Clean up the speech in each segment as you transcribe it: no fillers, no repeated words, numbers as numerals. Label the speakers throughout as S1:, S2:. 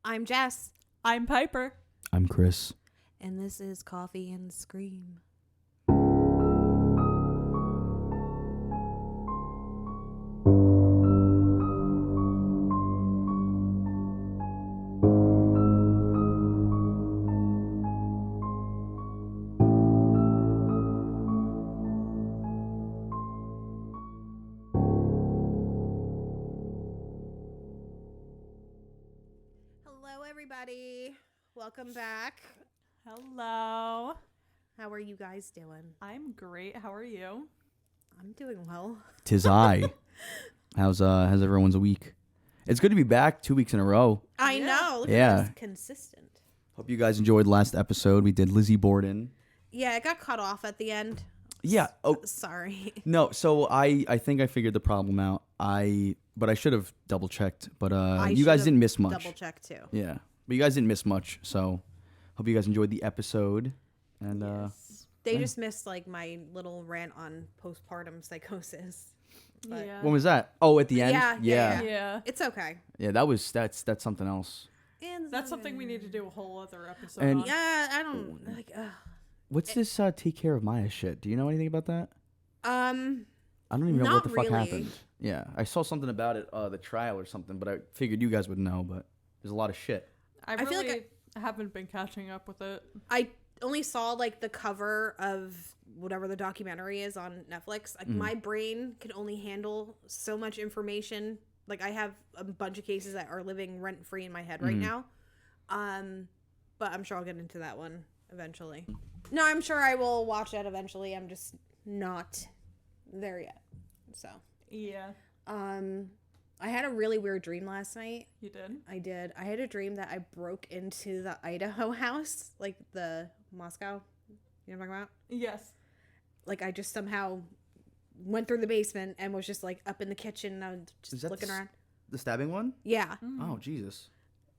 S1: I'm Jess.
S2: I'm Piper.
S3: I'm Chris.
S1: And this is Coffee and Scream. Hello, everybody. Welcome back.
S2: Hello.
S1: How are you guys doing?
S2: I'm great. How are you?
S1: I'm doing well.
S3: 'Tis I. How's everyone's week? It's good to be back 2 weeks in a row.
S1: I
S2: Yeah.
S1: know. Look
S3: Yeah.
S1: at us. Consistent.
S3: Hope you guys enjoyed last episode. We did Lizzie Borden.
S1: Yeah, it got cut off at the end.
S3: Yeah. Oh
S1: Sorry.
S3: no. So I think I figured the problem out. But I should have double checked. But you guys didn't miss much.
S1: Double check too.
S3: Yeah. But you guys didn't miss much. So hope you guys enjoyed the episode. And
S2: Yes.
S1: They
S3: Yeah.
S1: just missed like my little rant on postpartum psychosis. But-
S2: Yeah.
S3: when was that? Oh, at the end.
S1: Yeah.
S2: Yeah.
S1: It's okay.
S3: Yeah, that's something else.
S2: That's something we need to do a whole other episode
S3: And-
S2: on.
S1: Yeah, I don't like.
S3: What's this take care of Maya shit? Do you know anything about that? I don't even know
S1: Not
S3: what the fuck
S1: really.
S3: happened. Yeah, I saw something about it, the trial or something, but I figured you guys would know. But there's a lot of shit.
S2: I
S1: feel
S2: really
S1: like
S2: haven't been catching up with it.
S1: I only saw like the cover of whatever the documentary is on Netflix. Like my brain can only handle so much information. Like I have a bunch of cases that are living rent free in my head right now. But I'm sure I'll get into that one eventually. No, I'm sure I will watch that eventually. I'm just not there yet. So,
S2: Yeah.
S1: I had a really weird dream last night.
S2: You did?
S1: I did. I had a dream that I broke into the Idaho house, like the Moscow. You know what I'm talking about?
S2: Yes.
S1: Like I just somehow went through the basement and was just like up in the kitchen and I was
S3: Is
S1: just
S3: that
S1: looking around.
S3: The stabbing one?
S1: Yeah.
S3: Oh Jesus!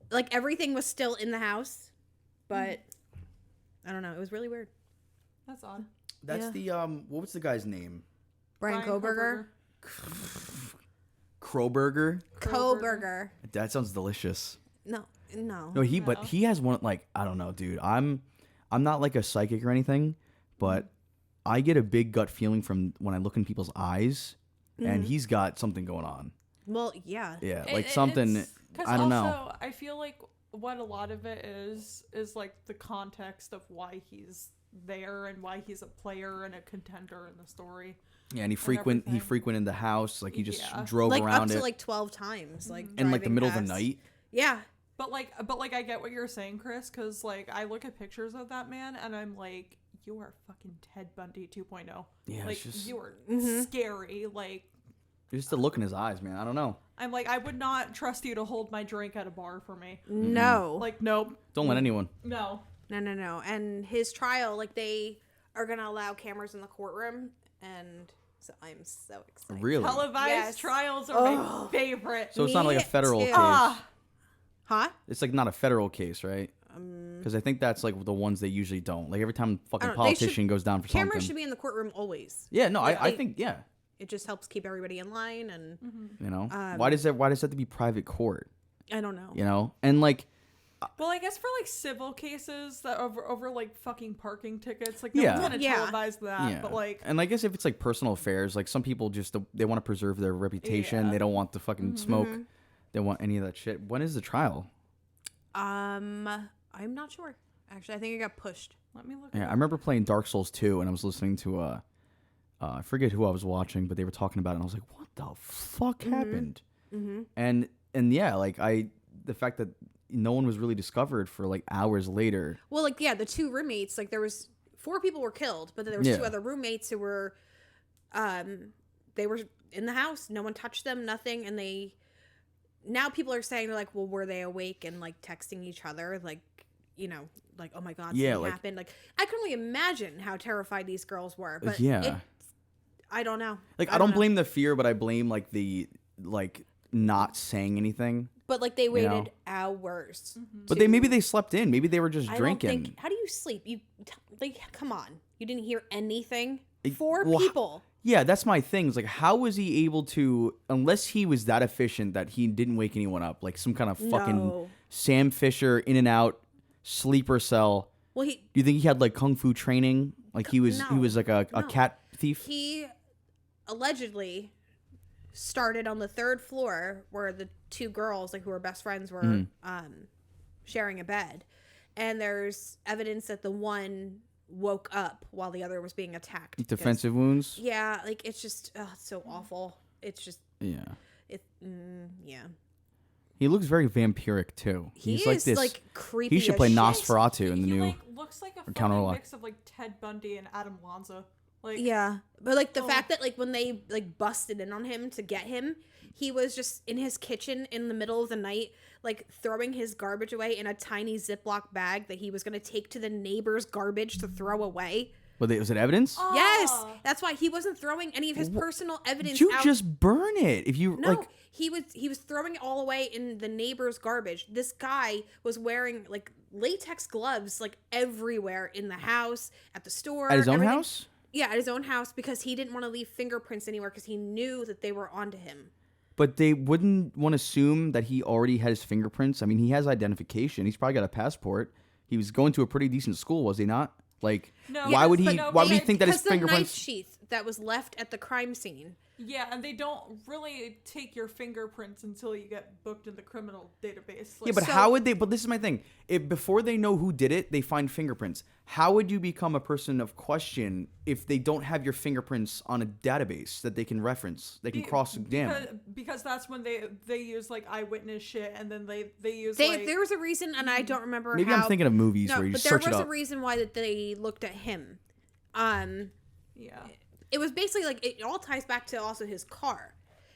S1: Like everything was still in the house, but I don't know. It was really weird.
S2: That's odd.
S3: That's
S1: Yeah.
S3: the what was the guy's name?
S1: Brian Koberger.
S3: Kroberger.
S1: Koberger.
S3: That sounds delicious.
S1: No.
S3: No,
S2: No.
S3: but he has one like I don't know, dude. I'm not like a psychic or anything, but I get a big gut feeling from when I look in people's eyes, and he's got something going on.
S1: Well, yeah.
S3: Yeah, like something. I don't know.
S2: I feel like what a lot of it is like the context of why he's there and why he's a player and a contender in the story.
S3: Yeah, and he
S2: everything.
S3: frequented the house, like he just
S2: Yeah.
S3: drove
S1: Like
S3: around
S1: up to
S3: it
S1: like 12 times, like
S3: in like the
S1: driving
S3: middle of
S1: past.
S3: the night.
S1: Yeah.
S2: But like I get what you're saying, Chris, because like I look at pictures of that man and I'm like, you are fucking Ted Bundy 2.0.
S3: Yeah,
S2: Like
S3: it's just
S2: you are scary. Like
S3: just the look in his eyes, man. I don't know.
S2: I'm like, I would not trust you to hold my drink at a bar for me.
S1: No.
S2: Like, nope.
S3: Don't let anyone.
S2: No.
S1: No. And his trial, like they are gonna allow cameras in the courtroom, and so I'm so excited.
S3: Really?
S2: Televised
S1: Yes.
S2: trials are my favorite.
S3: So it's not like a
S1: Me
S3: federal
S1: too.
S3: case.
S1: Huh?
S3: It's like not a federal case, right? Because I think that's like the ones they usually don't. Like every time a fucking
S1: I don't know, they
S3: politician goes down for
S1: Cameras
S3: something.
S1: should be in the courtroom always.
S3: Yeah, no,
S1: Like,
S3: I
S1: they-
S3: think yeah.
S1: It just helps keep everybody in line, and
S3: You know, why does that have to be private court?
S1: I don't know.
S3: You know, and like
S2: Well, I guess for like civil cases that over like fucking parking tickets, like no
S3: Yeah.
S2: one's gonna
S1: Yeah.
S2: televise that.
S3: yeah,
S2: But like,
S3: and I guess if it's like personal affairs, like some people just they want to preserve their reputation.
S2: Yeah.
S3: They don't want the fucking smoke. They want any of that shit. When is the trial?
S1: I'm not sure. Actually, I think it got pushed.
S2: let me look.
S3: Yeah, I remember playing Dark Souls 2 and I was listening to I forget who I was watching, but they were talking about it and I was like, what the fuck happened? And yeah, like the fact that no one was really discovered for like hours later.
S1: Well, like yeah, the two roommates, like there was 4 people were killed, but then there was
S3: Yeah.
S1: 2 other roommates who were, they were in the house. No one touched them, nothing, and they. Now people are saying they're like, well, were they awake and like texting each other, like, you know, like, oh my god,
S3: Yeah,
S1: something
S3: like-
S1: happened. Like, I can only imagine how terrified these girls were. But
S3: Yeah.
S1: I don't know.
S3: Like I don't blame the fear, but I blame like the not saying anything.
S1: But like they waited
S3: know?
S1: hours.
S3: But maybe they slept in. Maybe they were just
S1: I
S3: drinking.
S1: don't think. How do you sleep? Like, come on. You didn't hear anything. 4
S3: well,
S1: people.
S3: Yeah, that's my thing. It's like, how was he able to, unless he was that efficient that he didn't wake anyone up, like some kind of fucking
S1: No.
S3: Sam Fisher in and out sleeper cell.
S1: Well,
S3: Do you think he had like kung fu training? Like he was like a cat thief?
S1: he allegedly started on the 3rd floor where the 2 girls, like who were best friends, were sharing a bed, and there's evidence that the one woke up while the other was being attacked.
S3: Defensive wounds?
S1: Yeah, like it's just it's so awful. It's just
S3: Yeah.
S1: yeah.
S3: He looks very vampiric too.
S1: He's
S3: like this.
S1: like creepy.
S3: He should
S1: as
S3: play
S1: shit.
S3: Nosferatu in the
S2: he
S3: new.
S2: like looks like a fucking
S3: Counter-Lock.
S2: mix of like Ted Bundy and Adam Lanza. Like
S1: Yeah, but like the fact that like when they like busted in on him to get him, he was just in his kitchen in the middle of the night, like throwing his garbage away in a tiny Ziploc bag that he was going to take to the neighbor's garbage to throw away.
S3: Was it evidence?
S1: Yes, that's why he wasn't throwing any of his personal evidence
S3: You
S1: out.
S3: just burn it if you
S1: No,
S3: like.
S1: he was throwing it all away in the neighbor's garbage. This guy was wearing like latex gloves like everywhere in the house, at the store,
S3: At his own
S1: everything.
S3: house?
S1: Yeah, at his own house because he didn't want to leave fingerprints anywhere because he knew that they were onto him.
S3: But they wouldn't want to assume that he already had his fingerprints. I mean, he has identification. He's probably got a passport. He was going to a pretty decent school, was he not? Like,
S2: No,
S3: why would he?
S2: but no,
S3: why would he
S2: but
S3: think that his
S1: Because the knife
S3: fingerprints?
S1: sheath that was left at the crime scene.
S2: yeah, and they don't really take your fingerprints until you get booked in the criminal database. Like,
S3: Yeah, but
S1: So-
S3: how would they? But this is my thing. If before they know who did it, they find fingerprints. How would you become a person of question if they don't have your fingerprints on a database that they can reference? They can cross-examine.
S2: because that's when they use like eyewitness shit, and then they use
S1: There was a reason, and I don't remember
S3: Maybe
S1: how.
S3: I'm thinking of movies
S1: No,
S3: where you
S1: but
S3: just
S1: there
S3: search it
S1: was
S3: up.
S1: a reason why that they looked at him.
S2: yeah.
S1: It was basically like it all ties back to also his car.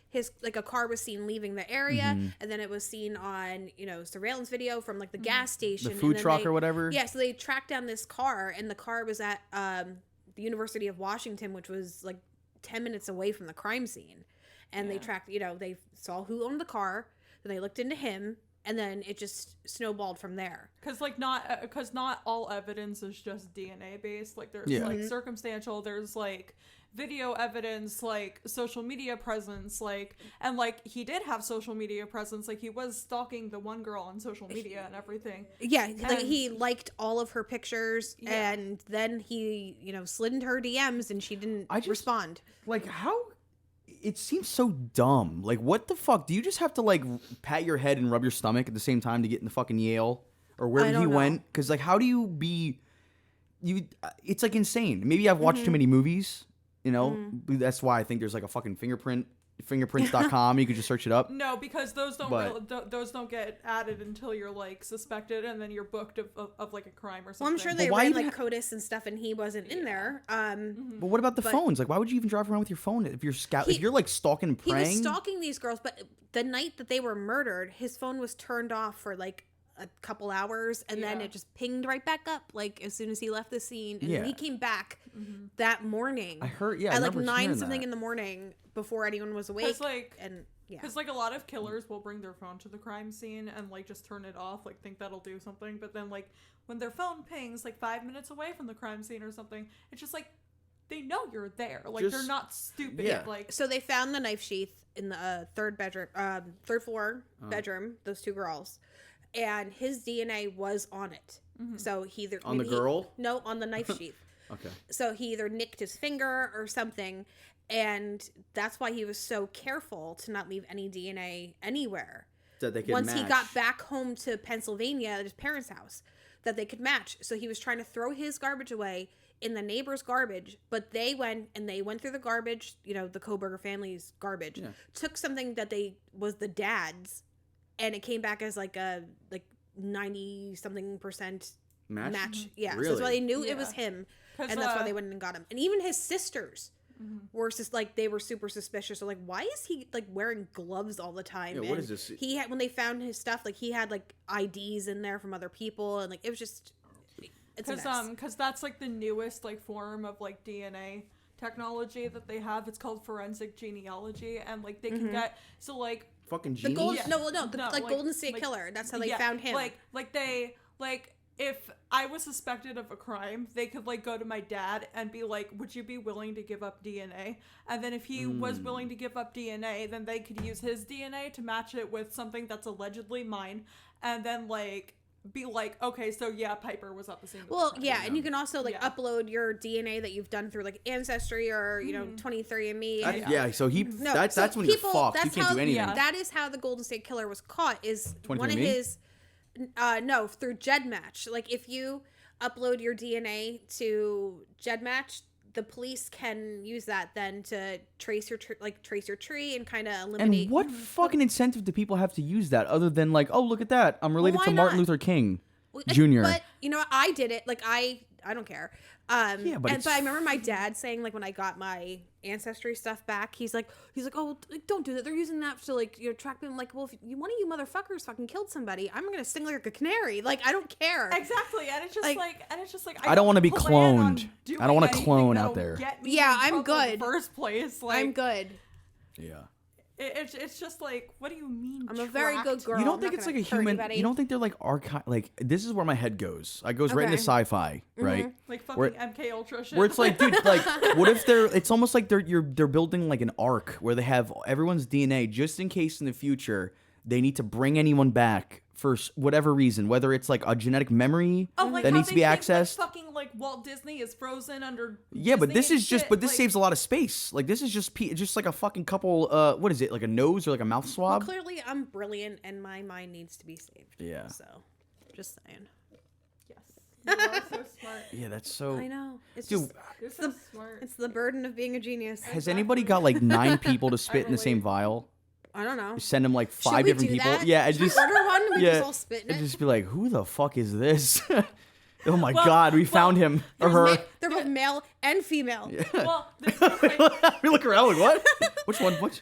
S1: His like a car was seen leaving the area, and then it was seen on surveillance video from like the gas station,
S3: The food
S1: and then
S3: truck or whatever?
S1: Yeah, so they tracked down this car, and the car was at the University of Washington, which was like 10 minutes away from the crime scene, and they tracked. They saw who owned the car, then they looked into him, and then it just snowballed from there.
S2: Because not all evidence is just DNA based. Like there's
S3: Yeah.
S2: like circumstantial. There's like video evidence, like social media presence, and he did have social media presence. Like he was stalking the one girl on social media and everything.
S1: Yeah, like
S2: And-
S1: he liked all of her pictures,
S2: Yeah.
S1: and then he, slid into her DMs, and she didn't respond.
S3: Like, how? It seems so dumb. Like, what the fuck? Do you just have to like pat your head and rub your stomach at the same time to get in the fucking Yale or wherever he
S1: don't know.
S3: went? Because like, how do you be? It's like insane. Maybe I've watched too many movies. That's why I think there's like a fucking fingerprints.com. You could just search it up.
S2: No, because those don't
S3: But-
S2: those don't get added until you're like suspected, and then you're booked of like a crime or
S1: Well,
S2: something.
S1: I'm sure they
S3: why
S1: ran
S3: even
S1: like CODIS and stuff, and he wasn't in there.
S3: But what about the
S1: But-
S3: phones? Like, why would you even drive around with your phone if you're if you're like stalking and
S1: He
S3: praying?
S1: was stalking these girls, but the night that they were murdered, his phone was turned off for like a couple hours, and then
S2: Yeah.
S1: it just pinged right back up like as soon as he left the scene, and
S3: Yeah.
S1: he came back that morning.
S3: I heard. Yeah, I
S1: at like
S3: remember
S1: 9
S3: hearing
S1: something
S3: that.
S1: in the morning before anyone was awake.
S2: Because like
S1: And yeah,
S2: Because like a lot of killers will bring their phone to the crime scene and like just turn it off, like think that'll do something. But then like when their phone pings like 5 minutes away from the crime scene or something, it's just like they know you're there. Like they're
S3: Just-
S2: not stupid.
S3: yeah.
S2: Like
S1: so they found the knife sheath in the third floor bedroom. Those 2 girls, and his DNA was on it. So he either
S3: On the
S1: maybe he-
S3: girl?
S1: no, on the knife sheath.
S3: Okay.
S1: So he either nicked his finger or something, and that's why he was so careful to not leave any DNA anywhere.
S3: That they could
S1: Once he
S3: match.
S1: got back home to Pennsylvania at his parents' house, that they could match. So he was trying to throw his garbage away in the neighbor's garbage, but they went through the garbage, the Koberger family's garbage, took something that was the dad's, and it came back as like a 90-something% match. Yeah, so that's why they knew it was him, and that's why they went and got him. And even his sisters were just like, they were super suspicious. They're like, why is he like wearing gloves all the time?
S3: Yeah, what is this?
S1: He had, when they found his stuff, like he had like IDs in there from other people, and like it was just, it's a mess.
S2: because that's like the newest like form of like DNA technology that they have. It's called forensic genealogy, and like they can get
S3: fucking
S1: The
S3: genius.
S1: gold,
S2: Yeah.
S1: no,
S2: No,
S1: like Golden State Killer. That's how they found him.
S2: Like they if I was suspected of a crime, they could like go to my dad and be like, would you be willing to give up DNA? And then if he was willing to give up DNA, then they could use his DNA to match it with something that's allegedly mine, and then like be like, okay, so yeah, Piper was up the same.
S1: Well, yeah, and you can also like upload your DNA that you've done through like Ancestry or 23andMe.
S3: So that's when you're fucked. You can't do anything.
S1: Yeah. That is how the Golden State Killer was caught. Is
S3: 23andMe?
S1: One of his no, through GEDmatch. Like if you upload your DNA to GEDmatch, the police can use that then to trace your tree and kind of eliminate.
S3: And what fucking incentive do people have to use that other than like, oh, look at that, I'm related to Martin Luther King Jr.
S1: But you know what? I did it. Like I don't care. But I remember my dad saying like when I got my Ancestry stuff back, he's like, oh, like, don't do that. They're using that to like track me. I'm like, well, if one of you motherfuckers fucking killed somebody, I'm gonna sting like a canary. Like I don't care.
S2: Exactly, and it's just like
S3: I don't want to be cloned. I don't want to clone out there.
S1: Yeah, I'm good.
S2: In the first place, like,
S1: I'm good.
S3: Yeah.
S2: It's just like, what do you mean?
S1: I'm a very good girl.
S3: You don't think it's like a human? You don't think they're like archive? Like this is where my head goes. I goes right into sci-fi, right?
S2: Like fucking MK Ultra shit.
S3: Where it's like, dude, like, what if they're? It's almost like they're building like an ark where they have everyone's DNA just in case in the future they need to bring anyone back for whatever reason, whether it's like a genetic memory that needs to be accessed.
S2: Like, fucking like Walt Disney is frozen under.
S3: Yeah,
S2: Disney
S3: but this is just,
S2: shit.
S3: but this saves a lot of space. Like this is just like a fucking couple. What is it? Like a nose or like a mouth swab?
S1: Well, clearly, I'm brilliant, and my mind needs to be saved.
S3: Yeah.
S1: So, just saying.
S2: Yes. You are so smart.
S3: Yeah, that's so.
S1: I know. It's
S3: Dude,
S2: You're so smart.
S1: It's the burden of being a genius.
S3: Has anybody got like 9 people to spit in the same vial?
S1: I don't know.
S3: Send them like 5
S1: Should we
S3: different
S1: do
S3: people.
S1: that?
S3: Yeah, and just
S1: order one. We just all spit in
S3: and
S1: it.
S3: just be like, who the fuck is this? Oh my god, we found him or her.
S1: They're both male and female.
S2: Well, like,
S3: We look around like, what? Which one? Which?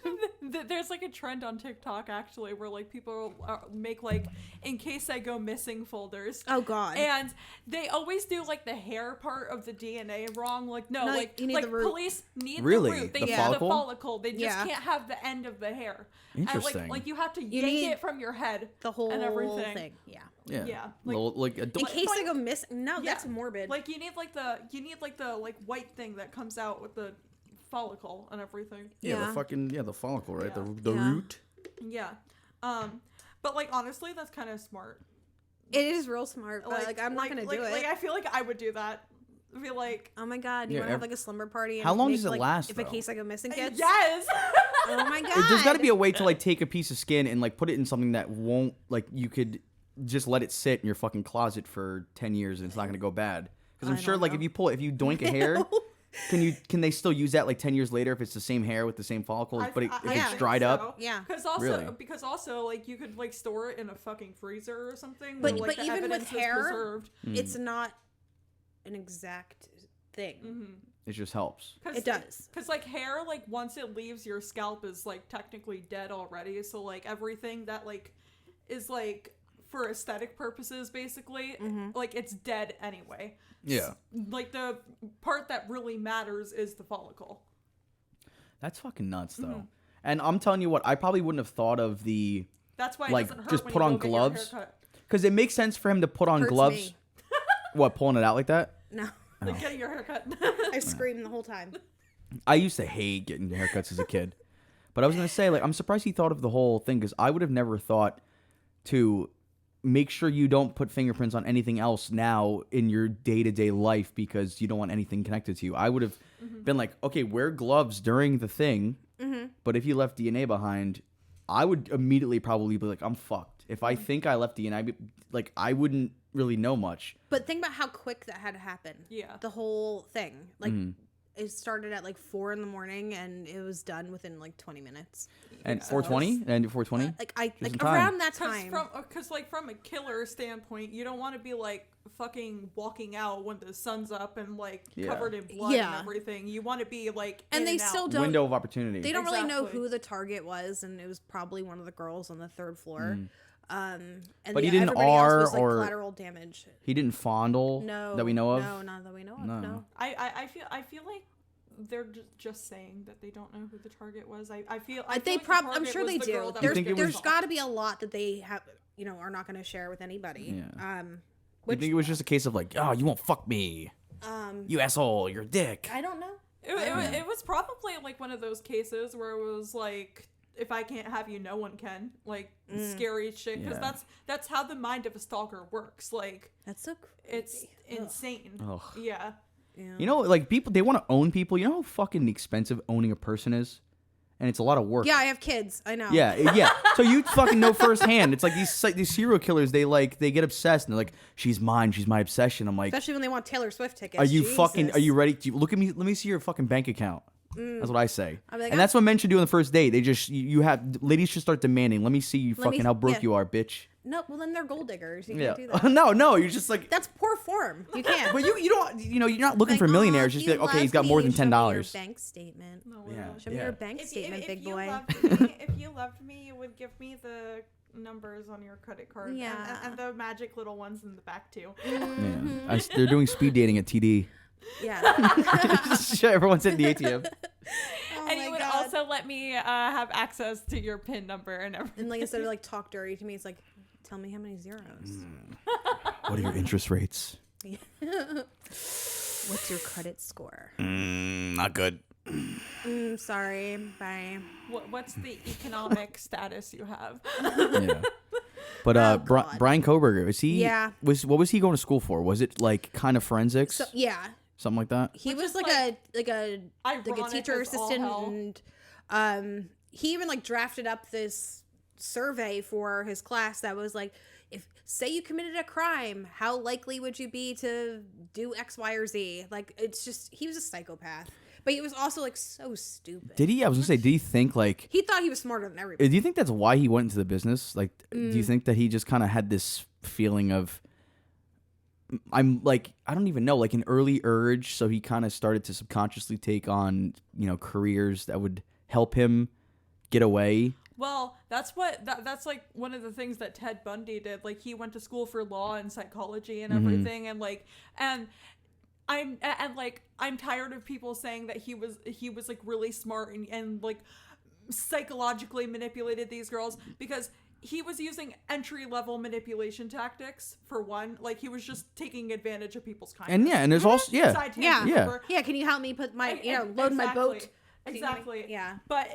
S2: there's like a trend on TikTok actually where like people make like in case I go missing folders.
S1: Oh god.
S2: And they always do like the hair part of the DNA wrong. Like no, like
S1: you need
S2: like
S1: the root.
S2: police need
S3: Really?
S2: the root. They
S3: The
S2: need
S3: follicle?
S2: the follicle. They just
S1: Yeah.
S2: can't have the end of the hair.
S3: Interesting.
S2: And like you have to
S1: You
S2: yank
S1: need
S2: it from your head.
S1: The whole
S2: and everything.
S1: thing. Yeah.
S3: Yeah.
S2: Yeah,
S3: Like
S1: In case I go missing. No,
S2: Yeah.
S1: that's morbid.
S2: Like you need the white thing that comes out with the follicle and everything.
S3: the fucking the follicle, right?
S2: Yeah.
S3: The root.
S2: Yeah. But like honestly, that's kind of smart.
S1: It is real smart, but like I'm not gonna do it.
S2: Like I feel like I would do that. I feel like,
S1: oh my god, you want to have like a slumber party? And
S3: How long
S1: make,
S3: does it
S1: like,
S3: last,
S1: If a
S3: though?
S1: case I go missing gets.
S2: yes.
S1: Oh my god.
S3: There's got to be a way to like take a piece of skin and like put it in something that won't like you could just let it sit in your fucking closet for 10 years and it's not gonna go bad. Because I'm sure like if you doink a hair, can they still use that like 10 years later if it's the same hair with the same follicles, but if it's dried up?
S1: Yeah.
S2: Because also like you could like store it in a fucking freezer or something.
S1: But
S2: where, like,
S1: but
S2: the
S1: even with
S2: evidence is
S1: hair,
S2: preserved.
S1: it's not an exact thing.
S2: Mm-hmm.
S3: It just helps.
S1: It does.
S2: Because like hair, like once it leaves your scalp is like technically dead already. So like everything that like is like for aesthetic purposes basically, like it's dead anyway.
S3: Yeah.
S2: Like the part that really matters is the follicle.
S3: That's fucking nuts though. And I'm telling you what, I probably wouldn't have thought of the
S2: That's why it
S3: like
S2: doesn't hurt
S3: just
S2: when
S3: put
S2: you
S3: on
S2: go get your
S3: gloves.
S2: haircut.
S3: Because it makes sense for him to put on
S1: Hurts
S3: gloves.
S1: me.
S3: What, pulling it out like that?
S1: No.
S2: Like getting your haircut.
S1: I screamed the whole time.
S3: I used to hate getting haircuts as a kid. But I was going to say, like, I'm surprised he thought of the whole thing because I would have never thought to make sure you don't put fingerprints on anything else now in your day-to-day life because you don't want anything connected to you. I would have been like, okay, wear gloves during the thing. But if you left DNA behind, I would immediately probably be like, I'm fucked. If I think I left DNA, like, I wouldn't really know much.
S1: But think about how quick that had to happen.
S2: Yeah.
S1: The whole thing. Like, it started at like 4 a.m. and it was done within like 20 minutes.
S3: And 420? And 420?
S1: Like around that time.
S2: Because like from a killer standpoint, you don't want to be like fucking walking out when the sun's up and like covered in blood and everything. You want to be like
S1: and they still don't
S3: window of opportunity.
S1: They don't really know who the target was, and it was probably one of the girls on the 3rd floor. And
S3: but he didn't
S1: everybody
S3: R
S1: else was, like,
S3: or
S1: collateral damage.
S3: He didn't fondle that we know of.
S1: No, not that we know of. No.
S2: I feel like they're just saying that they don't know who the target was. I feel
S1: I'm sure they do. There's
S3: was...
S1: got to be a lot that they have, are not going to share with anybody.
S3: Yeah. You think it was just a case of like, oh, you won't fuck me, you asshole, you're a dick.
S1: I don't know.
S2: It was probably like one of those cases where it was like, if I can't have you, no one can. Like scary shit, because that's how the mind of a stalker works. Like
S1: That's so crazy.
S2: it's insane.
S3: Ugh.
S2: Yeah.
S3: You know, like people, they want to own people. You know how fucking expensive owning a person is, and it's a lot of work.
S1: Yeah, I have kids. I know.
S3: Yeah. So you fucking know firsthand. It's like these serial killers. They get obsessed and they're like, she's mine. She's my obsession. I'm like,
S1: Especially when they want Taylor Swift tickets.
S3: are you
S1: Jesus.
S3: Are you ready? Look at me. Let me see your fucking bank account. That's what I say.
S1: I'll be like,
S3: And that's what men should do on the first date. They just ladies should start demanding. Let me see you fucking how broke you are, bitch.
S1: No, well then they're gold diggers. You
S3: Yeah.
S1: can't do that.
S3: No. You're just like.
S1: That's poor form. You can't.
S3: But you don't. You know, you're not looking for millionaires. Just be like, okay, he's got more than $10.
S1: Bank statement.
S3: Yeah.
S1: Show me your bank statement, big boy.
S2: If you loved me, you would give me the numbers on your credit card.
S1: Yeah.
S2: And the magic little ones in the back too.
S3: Yeah. They're doing speed dating at TD.
S1: Yeah.
S3: Everyone's at the ATM.
S1: Oh
S2: And
S1: my
S2: you would
S1: God.
S2: also let me have access to your PIN number and everything.
S1: And like instead of like talk dirty to me, it's like, tell me how many zeros.
S3: What are your interest rates?
S1: What's your credit score?
S3: Not good.
S1: Sorry. Bye.
S2: What's the economic status you have?
S3: Yeah. But
S1: God.
S3: Brian Koberger, is he?
S1: Yeah.
S3: What was he going to school for? Was it like kind of forensics?
S1: So yeah,
S3: Something like that?
S1: he
S2: Which
S1: was
S2: is,
S1: like a
S2: ironic
S1: teacher
S2: as all
S1: assistant,
S2: hell.
S1: and he even like drafted up this survey for his class that was like, if say you committed a crime, how likely would you be to do X, Y, or Z? Like it's just he was a psychopath, but he was also like so stupid.
S3: Did he? I was gonna say, did he think like?
S1: He thought he was smarter than everybody.
S3: Do you think that's why he went into the business? Like, do you think that he just kind of had this feeling of, I'm like, I don't even know, like an early urge, so he kind of started to subconsciously take on, careers that would help him get away.
S2: Well, that's like one of the things that Ted Bundy did. Like he went to school for law and psychology and everything, and I'm tired of people saying that he was like really smart and like psychologically manipulated these girls, because he was using entry-level manipulation tactics, for one. Like, he was just taking advantage of people's kindness.
S3: And there's also,
S1: Yeah. Can you help me put my load my boat?
S2: Exactly.
S1: Yeah.
S2: But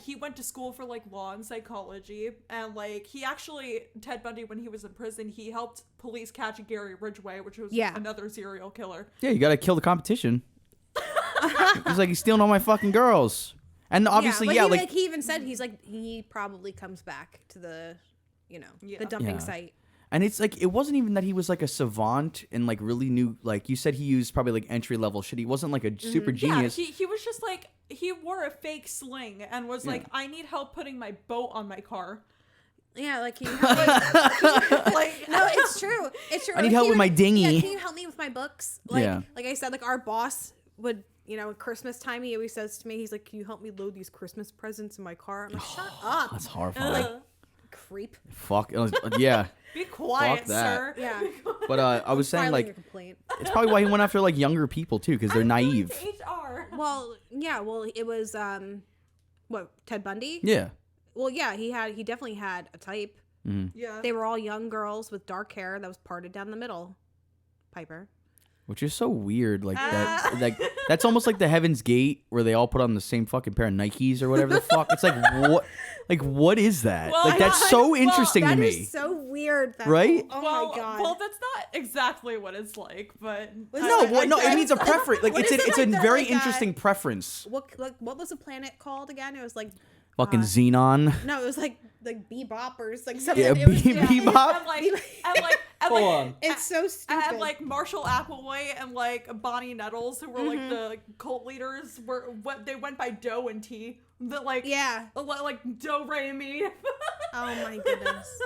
S2: he went to school for like law and psychology, and like he actually, Ted Bundy, when he was in prison, he helped police catch Gary Ridgway, which was another serial killer.
S3: Yeah, you gotta kill the competition. He's like, he's stealing all my fucking girls. And obviously,
S1: he even said he probably comes back to the, the dumping site.
S3: And it's like, it wasn't even that he was like a savant and like really knew, like you said, he used probably like entry level shit. He wasn't like a super genius.
S2: Yeah, he was just like, he wore a fake sling and was like, I need help putting my boat on my car.
S1: Yeah, like, can you help me? Like, no, it's true. It's true.
S3: I need help with my dinghy.
S1: Yeah, can you help me with my books? Like,
S3: Yeah.
S1: like I said, like our boss would, at Christmas time, he always says to me, he's like, can you help me load these Christmas presents in my car? I'm like, shut up.
S3: That's horrifying.
S1: Like, creep.
S3: Fuck. Yeah.
S2: Be quiet,
S3: Fuck that.
S2: sir.
S1: Yeah.
S3: But I was saying,
S1: Filing
S3: like,
S1: your complaint.
S3: it's probably why he went after like younger people too, because they're naive.
S2: HR.
S1: Well, yeah. Well, it was what, Ted Bundy?
S3: Yeah.
S1: Well, yeah. He definitely had a type.
S2: Yeah.
S1: They were all young girls with dark hair that was parted down the middle. Piper.
S3: Which is so weird, like that. Like that's almost like the Heaven's Gate, where they all put on the same fucking pair of Nikes or whatever the fuck. It's like what? Like what is that?
S2: Well,
S3: like that's so interesting to
S1: That
S3: me.
S1: is so weird.
S3: Right?
S1: Oh
S2: well,
S1: my god.
S2: well, that's not exactly what it's like, but
S3: No, it means a preference. Like
S1: What
S3: it's
S1: is it
S3: it's
S1: like
S3: a
S1: that,
S3: very
S1: like,
S3: interesting preference.
S1: What was the planet called again? It was like
S3: Fucking Xenon.
S1: no, it was like Bebop or like something.
S3: Yeah,
S1: it was,
S3: Bebop.
S2: and
S3: on.
S1: It's so stupid.
S2: And like Marshall Applewhite and like Bonnie Nettles, who were like the cult leaders, were what they went by Doe and T. The like like Do Re Mi.
S1: Oh my goodness,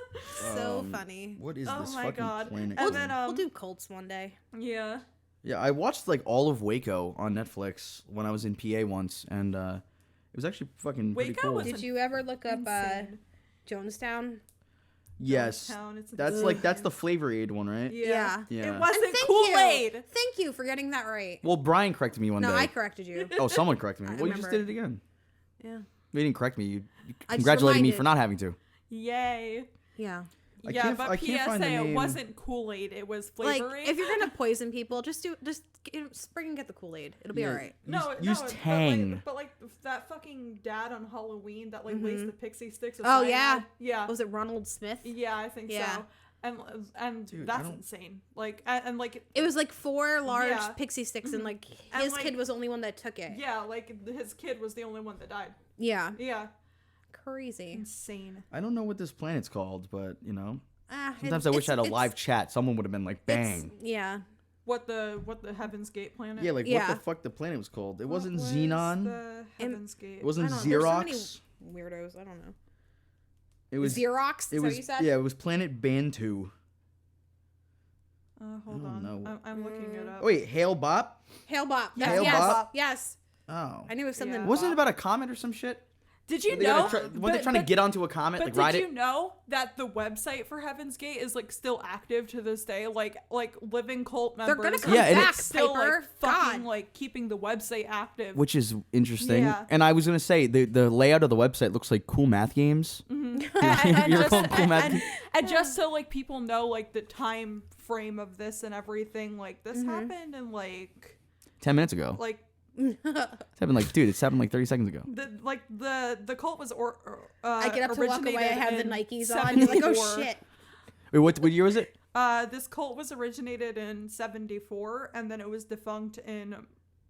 S1: so funny.
S3: What is
S2: Oh
S3: this
S2: my
S3: fucking
S2: God.
S3: planet?
S2: And
S3: called?
S2: then
S1: We'll do cults one day.
S2: Yeah.
S3: Yeah, I watched like all of Waco on Netflix when I was in PA once, and it was actually fucking pretty
S2: Waco
S3: cool.
S2: was
S1: Did you ever look up
S2: Insane.
S1: Jonestown?
S3: Yes,
S2: Jonestown, it's
S3: that's the Flavor Aid one, right?
S2: Yeah.
S3: Yeah.
S2: It wasn't
S1: And thank
S2: Kool-Aid.
S1: you. Thank you for getting that right.
S3: Well, Brian corrected me one
S1: No,
S3: day.
S1: I corrected you.
S3: Oh, someone corrected me.
S1: I
S3: Well, you just
S1: remember.
S3: did it again.
S1: Yeah.
S3: You didn't correct me. You
S1: I just
S3: congratulated me
S1: reminded.
S3: for not having to.
S2: Yay.
S1: Yeah.
S2: Yeah, but
S3: I can't find the
S2: PSA, it
S3: name.
S2: wasn't Kool-Aid. It was
S1: Like,
S2: flavoring.
S1: if you're gonna poison people, just spring and get the Kool-Aid. It'll be
S3: Yeah.
S1: all right.
S3: Use Tang.
S2: But like that fucking dad on Halloween that like laced the pixie sticks. With
S1: Oh,
S2: cyanide.
S1: yeah.
S2: Yeah.
S1: Was it Ronald Smith?
S2: Yeah, I think
S1: Yeah.
S2: so. And
S3: Dude,
S2: that's insane. Like and like
S1: It was like 4 large
S2: Yeah.
S1: pixie sticks, and like
S2: And,
S1: his
S2: like-
S1: kid was the only one that took it.
S2: yeah, like his kid was the only one that died.
S1: Yeah.
S2: Yeah,
S1: Crazy.
S2: insane.
S3: I don't know what this planet's called, but you know,
S1: Ah,
S3: sometimes I wish I had a live chat. Someone would have been like, "Bang."
S1: Yeah.
S2: What the Heaven's Gate planet?
S3: Yeah, like
S1: Yeah.
S3: what the fuck the planet was called? It
S2: What
S3: wasn't
S2: was
S3: Xenon.
S2: The Heaven's Gate.
S3: It wasn't
S1: I don't know, there's so
S3: Xerox.
S1: many weirdos. I don't know.
S3: It was
S1: Xerox. Is
S3: It
S1: that
S3: was
S1: what you said?
S3: yeah. It was Planet Bantu.
S2: Hold
S3: Oh,
S2: on.
S3: no.
S2: I'm looking it up.
S3: Oh, wait, Hail Bop.
S1: Hail Bop.
S2: Yeah,
S1: Yes.
S3: Hail
S1: yes.
S3: Bop?
S1: Yes.
S3: Oh,
S1: I knew it was something.
S2: Yeah.
S3: wasn't it
S1: Bop.
S3: about a comet or some shit?
S2: Did you
S3: They
S2: know?
S3: weren't they trying to get onto a comet,
S2: But
S3: like
S2: did
S3: ride
S2: you
S3: it?
S2: know that the website for Heaven's Gate is like still active to this day? Like living cult members.
S1: They're gonna come
S3: Yeah, and
S1: back,
S3: it's
S2: still
S1: Piper.
S2: like fucking
S1: God.
S2: like keeping the website active.
S3: Which is interesting.
S2: Yeah.
S3: And I was gonna say the layout of the website looks like cool math games.
S2: and,
S3: You're
S2: just,
S3: called cool math.
S2: and just so like people know like the time frame of this and everything, like this
S1: Mm-hmm.
S2: happened and like
S3: 10 minutes ago.
S2: like
S3: It's happened like, dude, it's happened like 30 seconds ago.
S2: the cult was
S1: I get up to walk away. I have the
S2: originated in
S1: Nikes on. You're like, oh
S2: 74.
S1: shit.
S3: Wait, what year was it?
S2: This cult was originated in 74, and then it was defunct in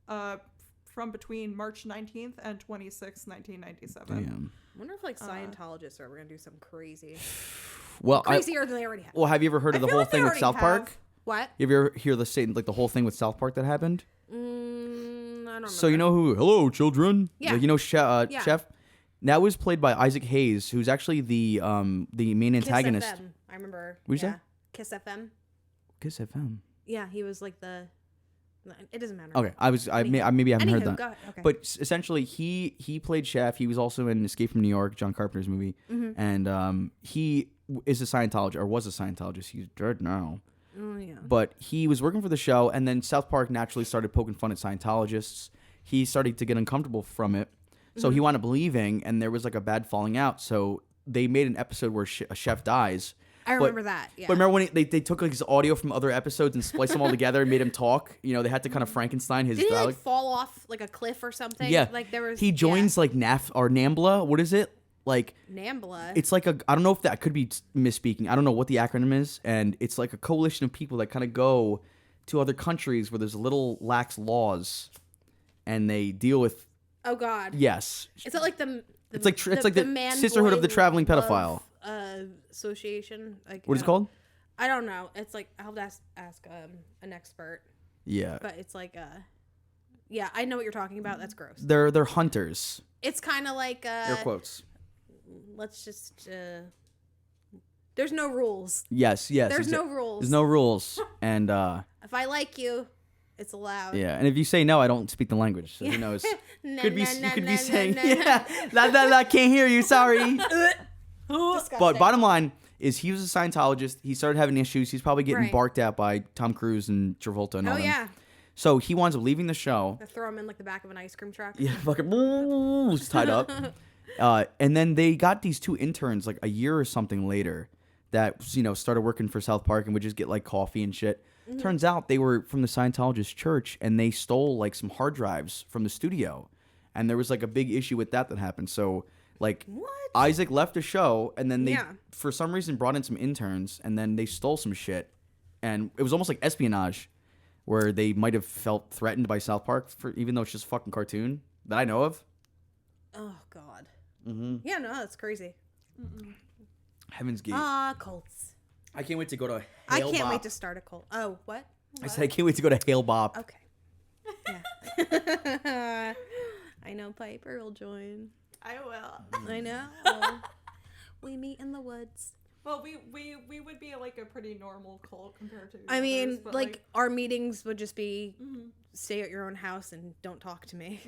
S2: from between March 19th and 26th, 1997.
S3: Damn.
S1: I wonder if like Scientologists are ever gonna do something crazy,
S3: Well,
S1: crazier than they already have.
S3: well, have you ever heard of
S2: I
S3: the
S2: feel
S3: whole
S2: like they
S3: thing with
S2: already
S3: South
S2: have.
S3: Park?
S1: What?
S3: You ever hear the whole thing with South Park that happened?
S1: I don't remember.
S3: So you know who? Hello, children.
S1: Yeah.
S3: Like, you know,
S1: Yeah.
S3: Chef. That was played by Isaac Hayes, who's actually the main antagonist.
S1: Kiss FM. I remember.
S3: What'd you
S1: yeah.
S3: say?
S1: Kiss FM.
S3: Kiss FM.
S1: Yeah, he was like the. It doesn't matter.
S3: Okay, maybe I haven't heard
S1: Anywho,
S3: that.
S1: go ahead. Okay.
S3: But essentially, he played Chef. He was also in Escape from New York, John Carpenter's movie,
S1: Mm-hmm.
S3: and he is a Scientologist, or was a Scientologist. He's dead now.
S1: Oh yeah.
S3: But he was working for the show, and then South Park naturally started poking fun at Scientologists. He started to get uncomfortable from it, so
S1: Mm-hmm.
S3: he wound up leaving, and there was like a bad falling out. So they made an episode where a chef dies.
S1: I remember that. Yeah.
S3: But remember when they took like his audio from other episodes and spliced them all together and made him talk? You know, they had to kind of Frankenstein his
S1: Did he like
S3: dialogue.
S1: fall off like a cliff or something?
S3: Yeah,
S1: Like there was.
S3: he joins like NAMBLA. What is it? Like
S1: Nambla.
S3: it's like I don't know if that could be misspeaking. I don't know what the acronym is, and it's like a coalition of people that kind of go to other countries where there's a little lax laws, and they deal with.
S1: Oh God.
S3: Yes,
S1: Is it like the?
S3: It's like the
S1: man
S3: Sisterhood of the
S1: boy
S3: Traveling
S1: love,
S3: Pedophile.
S1: Association. Like
S3: What is it called?
S1: I don't know. It's like I'll have to ask an expert,
S3: Yeah,
S1: but it's like yeah, I know what you're talking about. That's gross.
S3: they're hunters.
S1: It's kind of like
S3: Air quotes.
S1: let's just there's no rules.
S3: Yes.
S1: There's no rules.
S3: There's no rules, and
S1: If I like you, it's allowed.
S3: yeah, and if you say no, I don't speak the language. So who knows?
S1: Nah,
S3: Could be
S1: nah,
S3: you
S1: nah,
S3: could
S1: nah,
S3: be
S1: nah,
S3: saying
S1: nah,
S3: yeah, la can't hear you. Sorry.
S1: Disgusting.
S3: But bottom line is he was a Scientologist. He started having issues. He's probably getting
S1: Right.
S3: barked at by Tom Cruise and Travolta and all
S1: Oh
S3: them.
S1: yeah,
S3: So he winds up leaving the show.
S1: they throw him in like the back of an ice cream truck.
S3: Yeah, fucking was tied up. And then they got these 2 interns like a year or something later that started working for South Park and would just get like coffee and shit.
S1: Mm-hmm.
S3: Turns out they were from the Scientologist church and they stole like some hard drives from the studio. And there was like a big issue with that happened. So like
S1: What?
S3: Isaac left the show and then they
S1: Yeah.
S3: for some reason brought in some interns and then they stole some shit. And it was almost like espionage where they might have felt threatened by South Park for even though it's just a fucking cartoon that I know of.
S1: Oh God.
S3: Mm-hmm.
S1: Yeah, no, that's crazy.
S3: Heaven's Gate.
S1: Cults.
S3: I can't wait to go to
S1: I
S3: Hail
S1: can't
S3: Bop.
S1: wait to start a cult. Oh, what?
S3: I said I can't wait to go to Hail Bop.
S1: Okay. Yeah. I know Piper will join.
S2: I will.
S1: I know. We meet in the woods.
S2: Well, we would be like a pretty normal cult compared to. the
S1: I mean,
S2: others, but,
S1: like our meetings would just be
S2: mhm.
S1: stay at your own house and don't talk to me.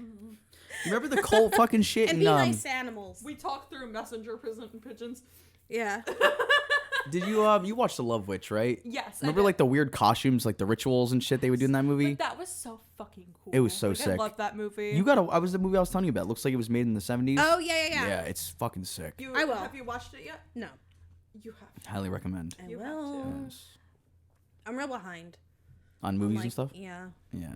S3: Remember the cult fucking shit
S1: And
S3: in
S1: be nice animals.
S2: We talk through messenger pigeons.
S1: Yeah.
S3: Did you you watched The Love Witch, right?
S2: Yes. I
S3: Remember
S2: did.
S3: like the weird costumes, like the rituals and shit they would do in that movie?
S2: But that was so fucking cool.
S3: It was so
S2: I
S3: sick.
S2: love that movie.
S3: You got I was the movie I was telling you about. Looks like it was made in the 70s.
S1: Oh yeah.
S3: Yeah, it's fucking sick.
S2: You,
S1: I will.
S2: Have you watched it yet?
S1: No.
S2: You have to.
S3: Highly recommend.
S1: I
S2: You have
S1: will.
S2: to.
S3: Yes.
S1: I'm real behind.
S3: On movies
S1: Like,
S3: and stuff.
S1: Yeah.
S3: Yeah.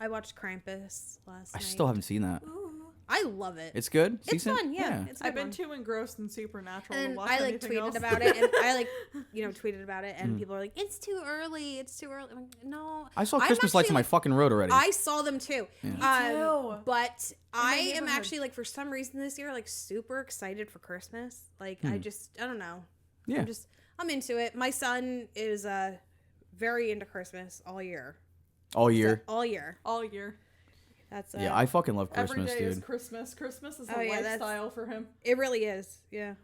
S1: I watched Krampus last
S3: I
S1: night.
S3: still haven't seen that.
S2: Ooh.
S1: I love it.
S3: It's good.
S1: It's
S3: Decent?
S1: fun. Yeah. It's a good
S2: I've been
S1: one.
S2: too engrossed in Supernatural
S1: And
S2: to watch
S1: I like
S2: anything
S1: tweeted
S2: else.
S1: about it, and I like, tweeted about it, and people are like, "It's too early. It's too early." I'm like, no,
S3: I saw
S1: I'm
S3: Christmas lights
S1: actually,
S3: on my
S1: like,
S3: fucking road already.
S1: I saw them too.
S2: too.
S1: But I am
S2: neighborhood.
S1: actually like, for some reason this year, like super excited for Christmas. Like I don't know.
S3: Yeah.
S1: I'm into it. My son is very into Christmas all year.
S3: All year.
S1: All year.
S2: All year.
S1: That's
S3: Yeah, I fucking love
S2: Every
S3: Christmas,
S2: day is
S3: dude.
S2: Christmas. Christmas is
S1: Oh,
S2: a
S1: yeah, that's-
S2: lifestyle for him.
S1: it really is. Yeah.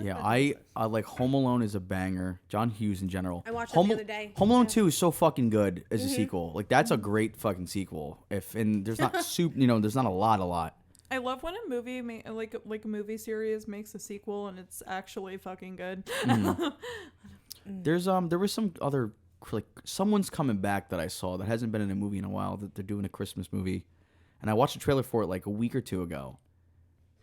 S3: Yeah, I like Home Alone is a banger. John Hughes in general.
S1: I watched it
S3: Home,
S1: the other day.
S3: Home Alone
S1: Yeah.
S3: 2 is so fucking good as a sequel. Like that's a great fucking sequel. And there's not there's not a lot.
S2: I love when a movie like a movie series makes a sequel and it's actually fucking good.
S3: There was some other like someone's coming back that I saw that hasn't been in a movie in a while that they're doing a Christmas movie. And I watched a trailer for it like a week or two ago.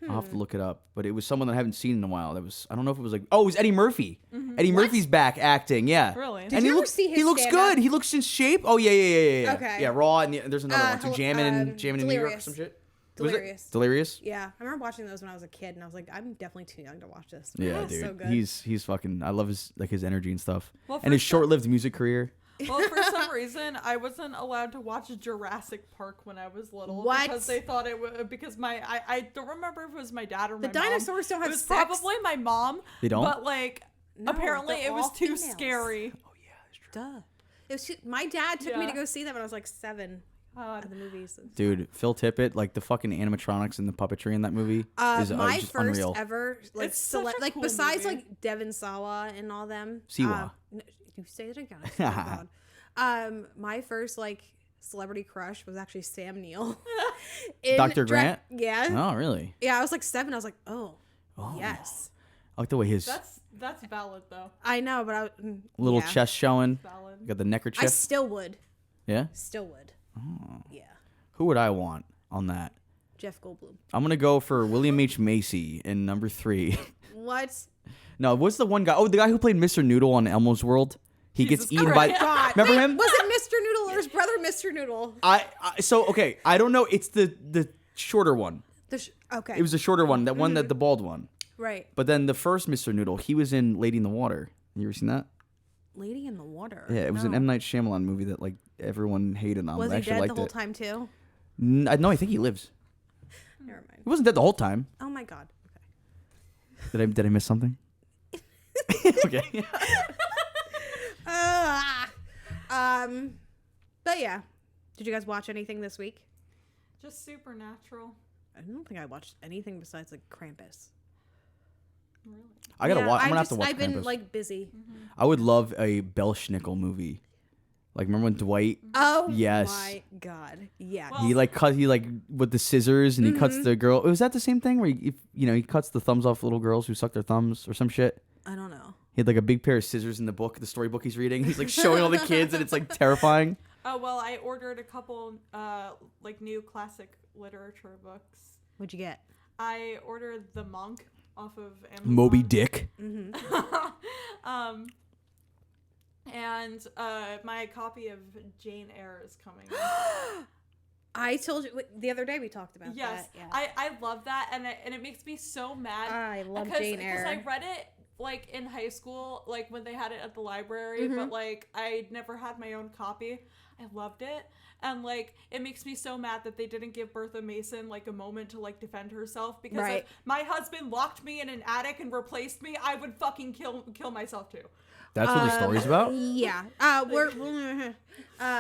S3: I'll have to look it up, but it was someone that I haven't seen in a while. That was I don't know if it was like it was Eddie Murphy. Eddie Murphy's back acting, yeah.
S2: Really?
S1: Did
S3: And
S1: you
S3: he
S1: ever
S3: looks
S1: see his
S3: he looks
S1: stand-up?
S3: good. He looks in shape. Oh yeah.
S1: Okay.
S3: Yeah, Raw and there's another one too. Jamming in New York or
S1: Delirious.
S3: some shit. Was it?
S1: Delirious.
S3: Delirious.
S1: Yeah, I remember watching those when I was a kid, and I was like, I'm definitely too young to watch this.
S3: Yeah,
S1: It's
S3: dude.
S1: so good.
S3: He's fucking. I love his energy and stuff,
S2: Well,
S3: and his
S2: for some-
S3: short-lived music career.
S2: Well, for some reason, I wasn't allowed to watch Jurassic Park when I was little.
S1: What?
S2: Because they thought it was because I don't remember if it was my dad or my
S1: The
S2: mom.
S1: dinosaurs don't have
S2: It was
S1: sex.
S2: probably my mom.
S3: They don't?
S2: But like,
S1: No,
S2: apparently
S1: they're
S2: it was
S1: all
S2: too
S1: females.
S2: scary.
S3: Oh yeah, that's true.
S1: Duh. It was my dad took me
S2: Yeah.
S1: to go see that when I was like 7
S2: God.
S1: at the movies.
S3: Dude, Phil Tippett, like the fucking animatronics and the puppetry in that movie is
S1: My
S3: just
S1: first
S3: unreal.
S1: ever like
S2: It's such a
S1: like
S2: cool
S1: besides
S2: movie.
S1: like Devon Sawa and all them.
S3: Siwa.
S1: No, you say it again. I swear to God. My first like celebrity crush was actually Sam Neill. In
S3: Dr. Grant?
S1: Yeah.
S3: Oh, really?
S1: Yeah, I was like 7. I was like, oh. Yes.
S3: I like the way his
S2: That's valid though.
S1: I know, but
S3: little
S1: yeah.
S3: chest showing.
S2: Valid.
S3: Got the
S1: I
S3: neckerchief.
S1: still would.
S3: Yeah.
S1: Still would.
S3: Oh.
S1: Yeah.
S3: Who would I want on that?
S1: Jeff Goldblum.
S3: I'm gonna go for William H Macy in number 3.
S1: What?
S3: No, what's the one guy? Oh, the guy who played Mr. Noodle on Elmo's World. He
S2: Jesus
S3: gets eaten by.
S2: Christ.
S1: God.
S3: Remember
S1: Wait,
S3: him?
S1: Was it Mr. Noodle or his brother Mr. Noodle?
S3: So okay, I don't know. It's the shorter one.
S1: Okay.
S3: It was the shorter one. That one that the bald one.
S1: right.
S3: But then the first Mr. Noodle, he was in Lady in the Water. You ever seen that?
S1: Lady in the Water.
S3: Yeah, it was an
S1: No.
S3: M Night Shyamalan movie that like everyone hated on.
S1: Was
S3: I
S1: he
S3: actually
S1: dead
S3: liked
S1: the whole
S3: it.
S1: time too?
S3: No, I think he lives.
S1: Never mind.
S3: He wasn't dead the whole time.
S1: Oh my God. Okay.
S3: Did I miss something? Okay.
S1: But yeah. Did you guys watch anything this week?
S2: Just Supernatural.
S1: I don't think I watched anything besides like Krampus.
S2: Really.
S3: I gotta
S1: Yeah,
S3: watch. I'm gonna have to watch
S1: I've been
S3: Krampus.
S1: like busy.
S3: I would love a Belschnickel movie. Like remember when Dwight?
S1: Oh
S3: Yes.
S1: my God. Yeah.
S2: Well-
S3: He like with the scissors and he cuts the girl. Was that the same thing where he cuts the thumbs off little girls who suck their thumbs or some shit?
S1: I don't know.
S3: He had like a big pair of scissors in the book, the storybook he's reading. He's like showing all the kids and it's like terrifying.
S2: Oh well, I ordered a couple like new classic literature books.
S1: What'd you get?
S2: I ordered The Monk off of Amazon.
S3: Moby Dick.
S2: And my copy of Jane Eyre is coming.
S1: I told you the other day we talked about
S2: Yes,
S1: that. Yeah.
S2: I love that, and it makes me so mad.
S1: I love
S2: because,
S1: Jane Eyre.
S2: because I read it like in high school, like when they had it at the library, but like I never had my own copy. I loved it, and like it makes me so mad that they didn't give Bertha Mason like a moment to like defend herself, because
S1: Right.
S2: if my husband locked me in an attic and replaced me, I would fucking kill myself too.
S3: That's what the story's about.
S1: Yeah.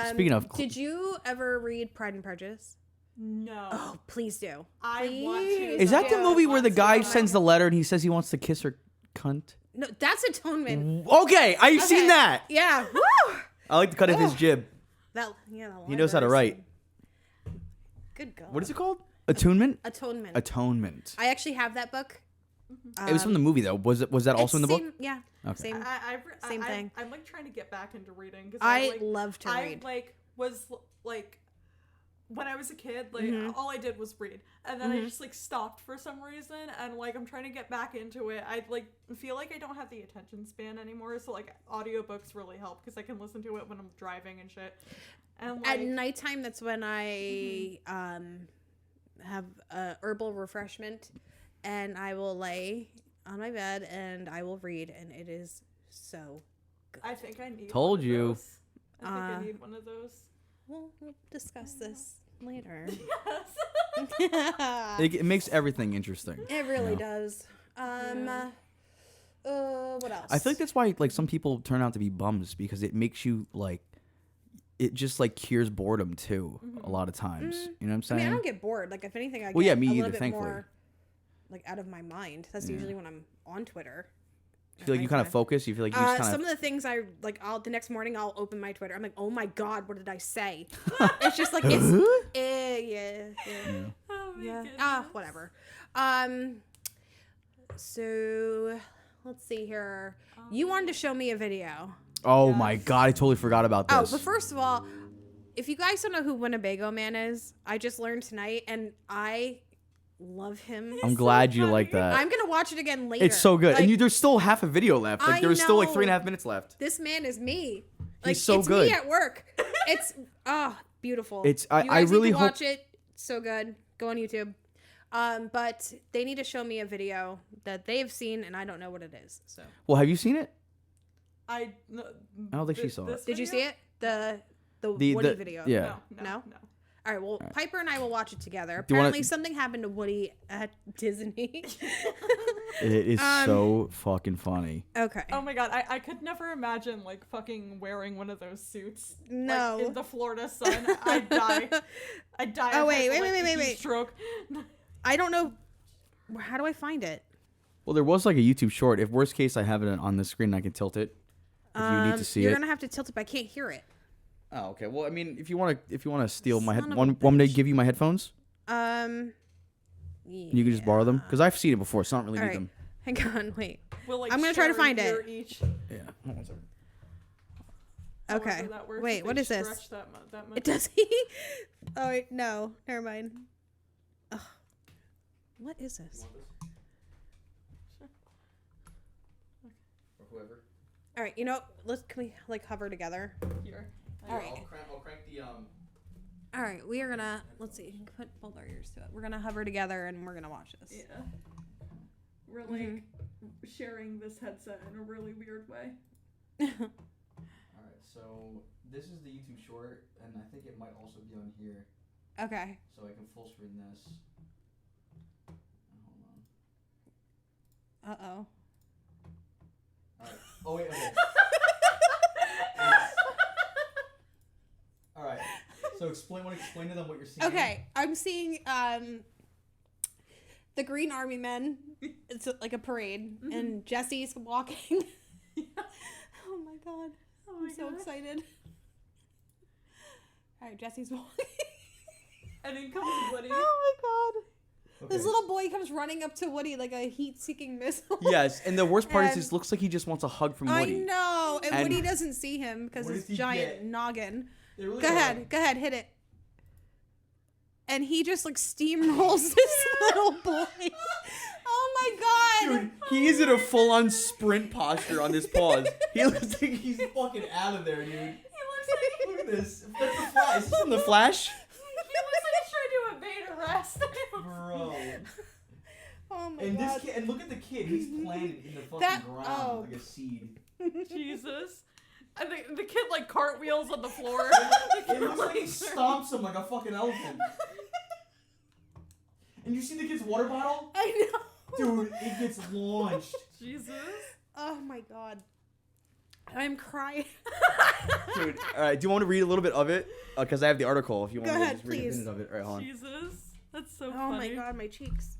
S3: Speaking of,
S1: Did you ever read Pride and Prejudice?
S2: No.
S1: Oh, please do.
S2: I want to.
S1: Please
S3: is that the
S1: do.
S3: movie where the
S2: Let's
S3: guy
S2: do it.
S3: sends the letter and he says he wants to kiss her cunt?
S1: No, that's Atonement.
S3: Okay, I've seen
S1: Okay.
S3: that.
S1: Yeah. Woo!
S3: I like the cut of his jib.
S1: That
S3: He knows how to
S1: library
S3: write.
S1: scene. Good God.
S3: What is it called? Attunement.
S1: Atonement.
S3: Atonement.
S1: I actually have that book.
S3: It was from the movie though. Was that also in the book?
S1: Yeah.
S3: Okay.
S1: Same. Same thing.
S2: I'm like trying to get back into reading because
S1: I love to
S2: I
S1: read.
S2: like was like when I was a kid, like all I did was read, and then I just like stopped for some reason, and like I'm trying to get back into it. I like feel like I don't have the attention span anymore, so like audiobooks really help because I can listen to it when I'm driving and shit. And like,
S1: at nighttime, that's when I have a herbal refreshment, and I will lay on my bed and I will read, and it is so good.
S2: I think I need.
S3: Told
S2: one of
S3: you.
S2: those. I think I need one of those.
S1: We'll discuss this later.
S2: Yes.
S3: It makes everything interesting.
S1: It really does. What else?
S3: I think that's why like some people turn out to be bums because it makes you like it just like cures boredom too a lot of times. You know what I'm
S1: I
S3: saying?
S1: mean, I don't get bored. Like if anything, I
S3: Well,
S1: get
S3: yeah, me
S1: a
S3: either,
S1: little bit
S3: thankfully.
S1: more like out of my mind. That's usually when I'm on Twitter.
S3: You feel like you kind of focus. You feel like you just kind
S1: some
S3: of.
S1: of the things I like. The next morning I'll open my Twitter. I'm like, oh my god, what did I say? It's just like it's yeah.
S2: Oh my goodness.
S1: Whatever. So let's see here. You wanted to show me a video.
S3: Oh my god! I totally forgot about this.
S1: Oh, but first of all, if you guys don't know who Winnebago Man is, I just learned tonight, and I love him.
S3: I'm glad you like that.
S1: I'm gonna watch it again later.
S3: It's so good,
S1: Like,
S3: and there's still half a video left. Like
S1: I
S3: there's still like
S1: know.
S3: 3.5 minutes left.
S1: this man is me. Like,
S3: so
S1: it's
S3: good.
S1: me at work. It's beautiful.
S3: It's-
S1: You
S3: I
S1: guys
S3: really
S1: need to
S3: hope-
S1: watch it. It's so good. Go on YouTube. But they need to show me a video that they've seen, and I don't know what it is. So
S3: Well, have you seen it?
S2: I
S3: don't think she saw it.
S1: did you see it? The
S3: The
S1: Woody video.
S3: Yeah.
S2: No.
S1: All right. Well, Piper and I will watch it together.
S3: Do you wanna-
S1: Apparently, something happened to Woody at Disney.
S3: It is so fucking funny.
S1: Okay.
S2: Oh my god, I could never imagine like fucking wearing one of those suits.
S1: No.
S2: Like, in the Florida sun. I'd die. I'd die.
S1: Oh,
S2: of,
S1: wait,
S2: like,
S1: wait.
S2: heat stroke.
S1: I don't know. How do I find it?
S3: Well, there was like a YouTube short. If worst case, I have it on the screen and I can tilt it. If you need to see
S1: You're
S3: it.
S1: gonna have to tilt it, but I can't hear it.
S3: Oh, okay. Well, I mean, if you want to steal my
S1: Son of a
S3: want me to
S1: bitch.
S3: give you my headphones?
S1: Yeah.
S3: You can just borrow them because I've seen it before, so I don't really
S1: All
S3: need
S1: right.
S3: them.
S1: Hang on. Wait.
S2: We'll, like,
S1: I'm gonna try to
S2: share
S1: find
S2: a year
S1: it.
S2: Each.
S3: Yeah. Hold on a second.
S1: Okay.
S2: However that works,
S1: Wait.
S2: if
S1: What
S2: they
S1: is this?
S2: stretch that much.
S1: It does he? Oh wait, no. Never mind. Ugh. What is this?
S3: Or whoever.
S1: All right. You know, can we like hover together?
S2: Here.
S1: All right.
S3: I'll crank the
S1: All right. We are gonna let's see. Put both our ears to it. We're gonna hover together and we're gonna watch this.
S2: Yeah. We're like sharing this headset in a really weird way.
S3: All right. So this is the YouTube short, and I think it might also be on here,
S1: Okay.
S3: so I can full screen this. Hold on.
S1: Uh oh.
S3: All right. Oh wait. Okay. All right. So explain to them what you're seeing.
S1: Okay. I'm seeing the Green Army Men. It's like a parade, and Jesse's walking. Oh my god. I'm so excited. All right, Jesse's walking.
S2: And then comes Woody.
S1: Oh my god.
S3: Okay.
S1: This little boy comes running up to Woody like a heat-seeking missile.
S3: Yes, and the worst part is
S1: And-
S3: this looks like he just wants a hug from
S1: I
S3: Woody.
S1: know, and
S3: And-
S1: Woody doesn't see him because
S3: What
S1: his
S3: does he
S1: giant
S3: get?
S1: noggin.
S3: They really
S1: Go
S3: are.
S1: ahead, hit it. And he just like steamrolls this little boy. Oh my god!
S3: Dude, he is in a full-on sprint posture on this pause. He looks like he's fucking out of there, dude.
S2: He looks like
S3: Look at this. That's the Flash. Is this from the Flash?
S2: he looks like he's trying to evade arrest.
S3: Bro.
S1: Oh my
S3: And
S1: god!
S3: this kid, and look at the kid. He's planted in the fucking
S1: That-
S3: ground
S1: oh.
S3: like a seed.
S2: Jesus. And the kid like cartwheels on the floor.
S3: It looks like he stomps him like a fucking elephant. And you see the kid's water bottle?
S1: I know.
S3: Dude, it gets launched.
S2: Jesus.
S1: Oh my god! I'm crying.
S3: Dude, all right. Do you want to read a little bit of it? Because I have the article. If you want
S1: Go
S3: to
S1: ahead,
S3: just read
S1: please.
S3: a minute of it. All right, hold on.
S2: Jesus. That's so
S1: Oh
S2: funny.
S1: my god, my cheeks.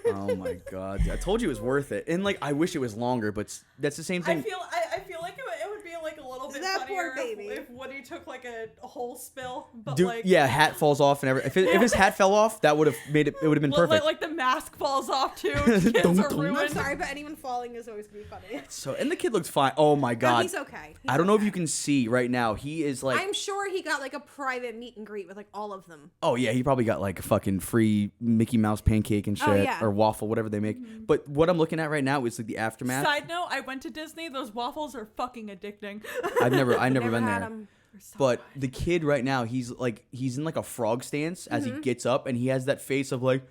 S3: Oh my god! I told you it was worth it, and like I wish it was longer, but that's the same
S2: I
S3: thing.
S2: feel like it would be like a little bit
S1: That poor
S2: funnier
S1: baby.
S2: if Woody took like a whole spill, but
S3: Dude,
S2: like
S3: yeah, hat falls off and everything. If his hat fell off, that would have made it. It would have been perfect.
S2: like the mask falls off too. Kids
S3: Dun,
S2: are
S3: dun.
S2: ruined.
S1: I'm sorry, but anyone falling is always gonna be funny.
S3: So, and the kid looks fine. Oh my
S1: No,
S3: god.
S1: he's okay.
S3: I don't know if you can see right now. He is like,
S1: I'm sure he got like a private meet and greet with like all of them.
S3: oh yeah, he probably got like a fucking free Mickey Mouse pancake and shit,
S1: Oh, yeah.
S3: or waffle, whatever they make. But what I'm looking at right now is like the aftermath.
S2: Side note: I went to Disney. Those waffles are fucking addicting.
S3: I've never been
S1: had
S3: there.
S1: 'em.
S2: They're so
S3: But
S2: good.
S3: the kid right now, he's in like a frog stance as he gets up, and he has that face of like,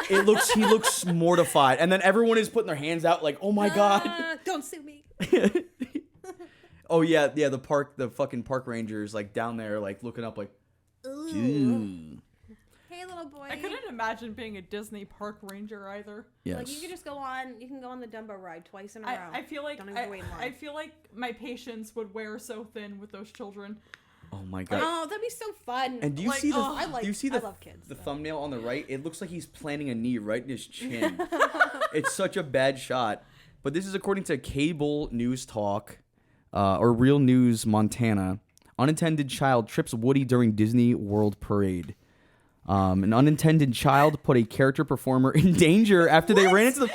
S3: he looks mortified, and then everyone is putting their hands out like, oh my god.
S1: Don't sue me.
S3: Oh yeah, the fucking park rangers like down there like looking up like,
S1: Ooh.
S3: ooh.
S1: Hey, little boy.
S2: I couldn't imagine being a Disney park ranger either.
S3: Yes.
S1: Like you can just go on. You can go on the Dumbo ride twice in a row.
S2: I feel like
S1: Don't even wait in line.
S2: I feel like my patience would wear so thin with those children.
S3: Oh my god.
S1: Oh, that'd be so fun.
S3: And do you
S2: like,
S3: see the
S2: oh,
S1: I
S3: do you see the
S1: I love kids.
S3: the
S1: so.
S3: thumbnail on the right? It looks like he's planting a knee right in his chin. It's such a bad shot. But this is according to Cable News Talk, or Real News Montana. Unintended child trips Woody during Disney World parade. An unintended child put a character performer in danger after they ran into the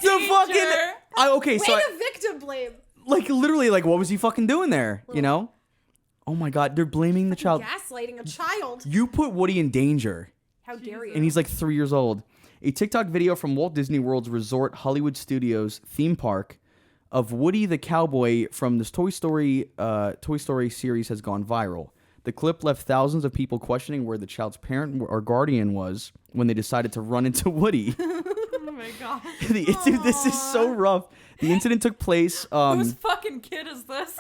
S3: fucking. Okay, so
S1: Way to victim blame.
S3: like literally, like what was he fucking doing there? You know? Oh my god, they're blaming the child.
S1: Gaslighting a child.
S3: You put Woody in danger.
S1: How dare you?
S3: And he's like 3 years old. A TikTok video from Walt Disney World's Resort Hollywood Studios theme park of Woody the cowboy from this Toy Story series has gone viral. The clip left thousands of people questioning where the child's parent or guardian was when they decided to run into Woody.
S2: Oh my god.
S3: Dude, this is so rough. The incident took place.
S2: Whose fucking kid is this?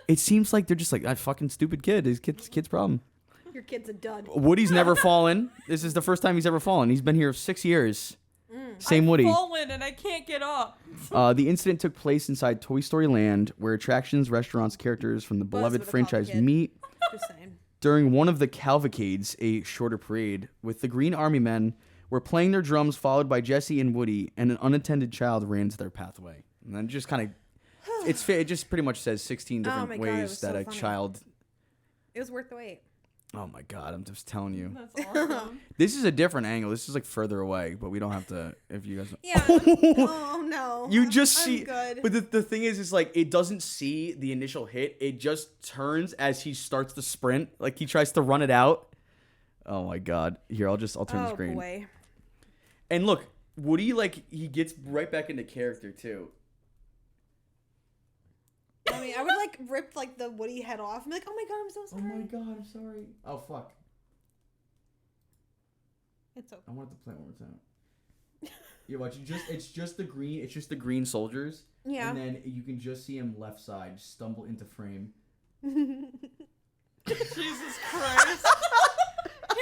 S3: It seems like they're just like, that fucking stupid kid. His kid's problem.
S1: Your kid's a dud.
S3: Woody's never fallen. This is the first time he's ever fallen. He's been here 6 years. Same
S2: I've
S3: Woody.
S2: fallen and I can't get up.
S3: The incident took place inside Toy Story Land, where attractions, restaurants, characters from the beloved
S1: would've called
S3: franchise
S1: the kid.
S3: meet.
S1: Just saying.
S3: During one of the cavalcades, a shorter parade, with the Green Army men were playing their drums, followed by Jesse and Woody, and an unattended child ran to their pathway. And then just kind of, it just pretty much says 16 different
S1: my God, it
S3: ways
S1: was
S3: that
S1: so
S3: a
S1: funny.
S3: child.
S1: It was worth the wait.
S3: Oh my god, I'm just telling you.
S2: That's awesome.
S3: This is a different angle. This is like further away, but we don't have to. If you guys,
S1: Yeah. Oh no.
S3: you just
S1: I'm
S3: see.
S1: good.
S3: But the thing is like it doesn't see the initial hit. It just turns as he starts to sprint. Like he tries to run it out. Oh my god! Here, I'll turn the screen.
S1: Boy.
S3: And look, Woody he gets right back into character too.
S1: I mean, I would like rip like the Woody head off and be like, "Oh my god, I'm so
S3: Oh
S1: sorry."
S3: my god, I'm sorry. Oh fuck!
S1: It's okay.
S3: I wanted to play it one more time. You watch. It's just the green. It's just the green soldiers.
S1: Yeah.
S3: And then you can just see him left side stumble into frame.
S2: Jesus Christ.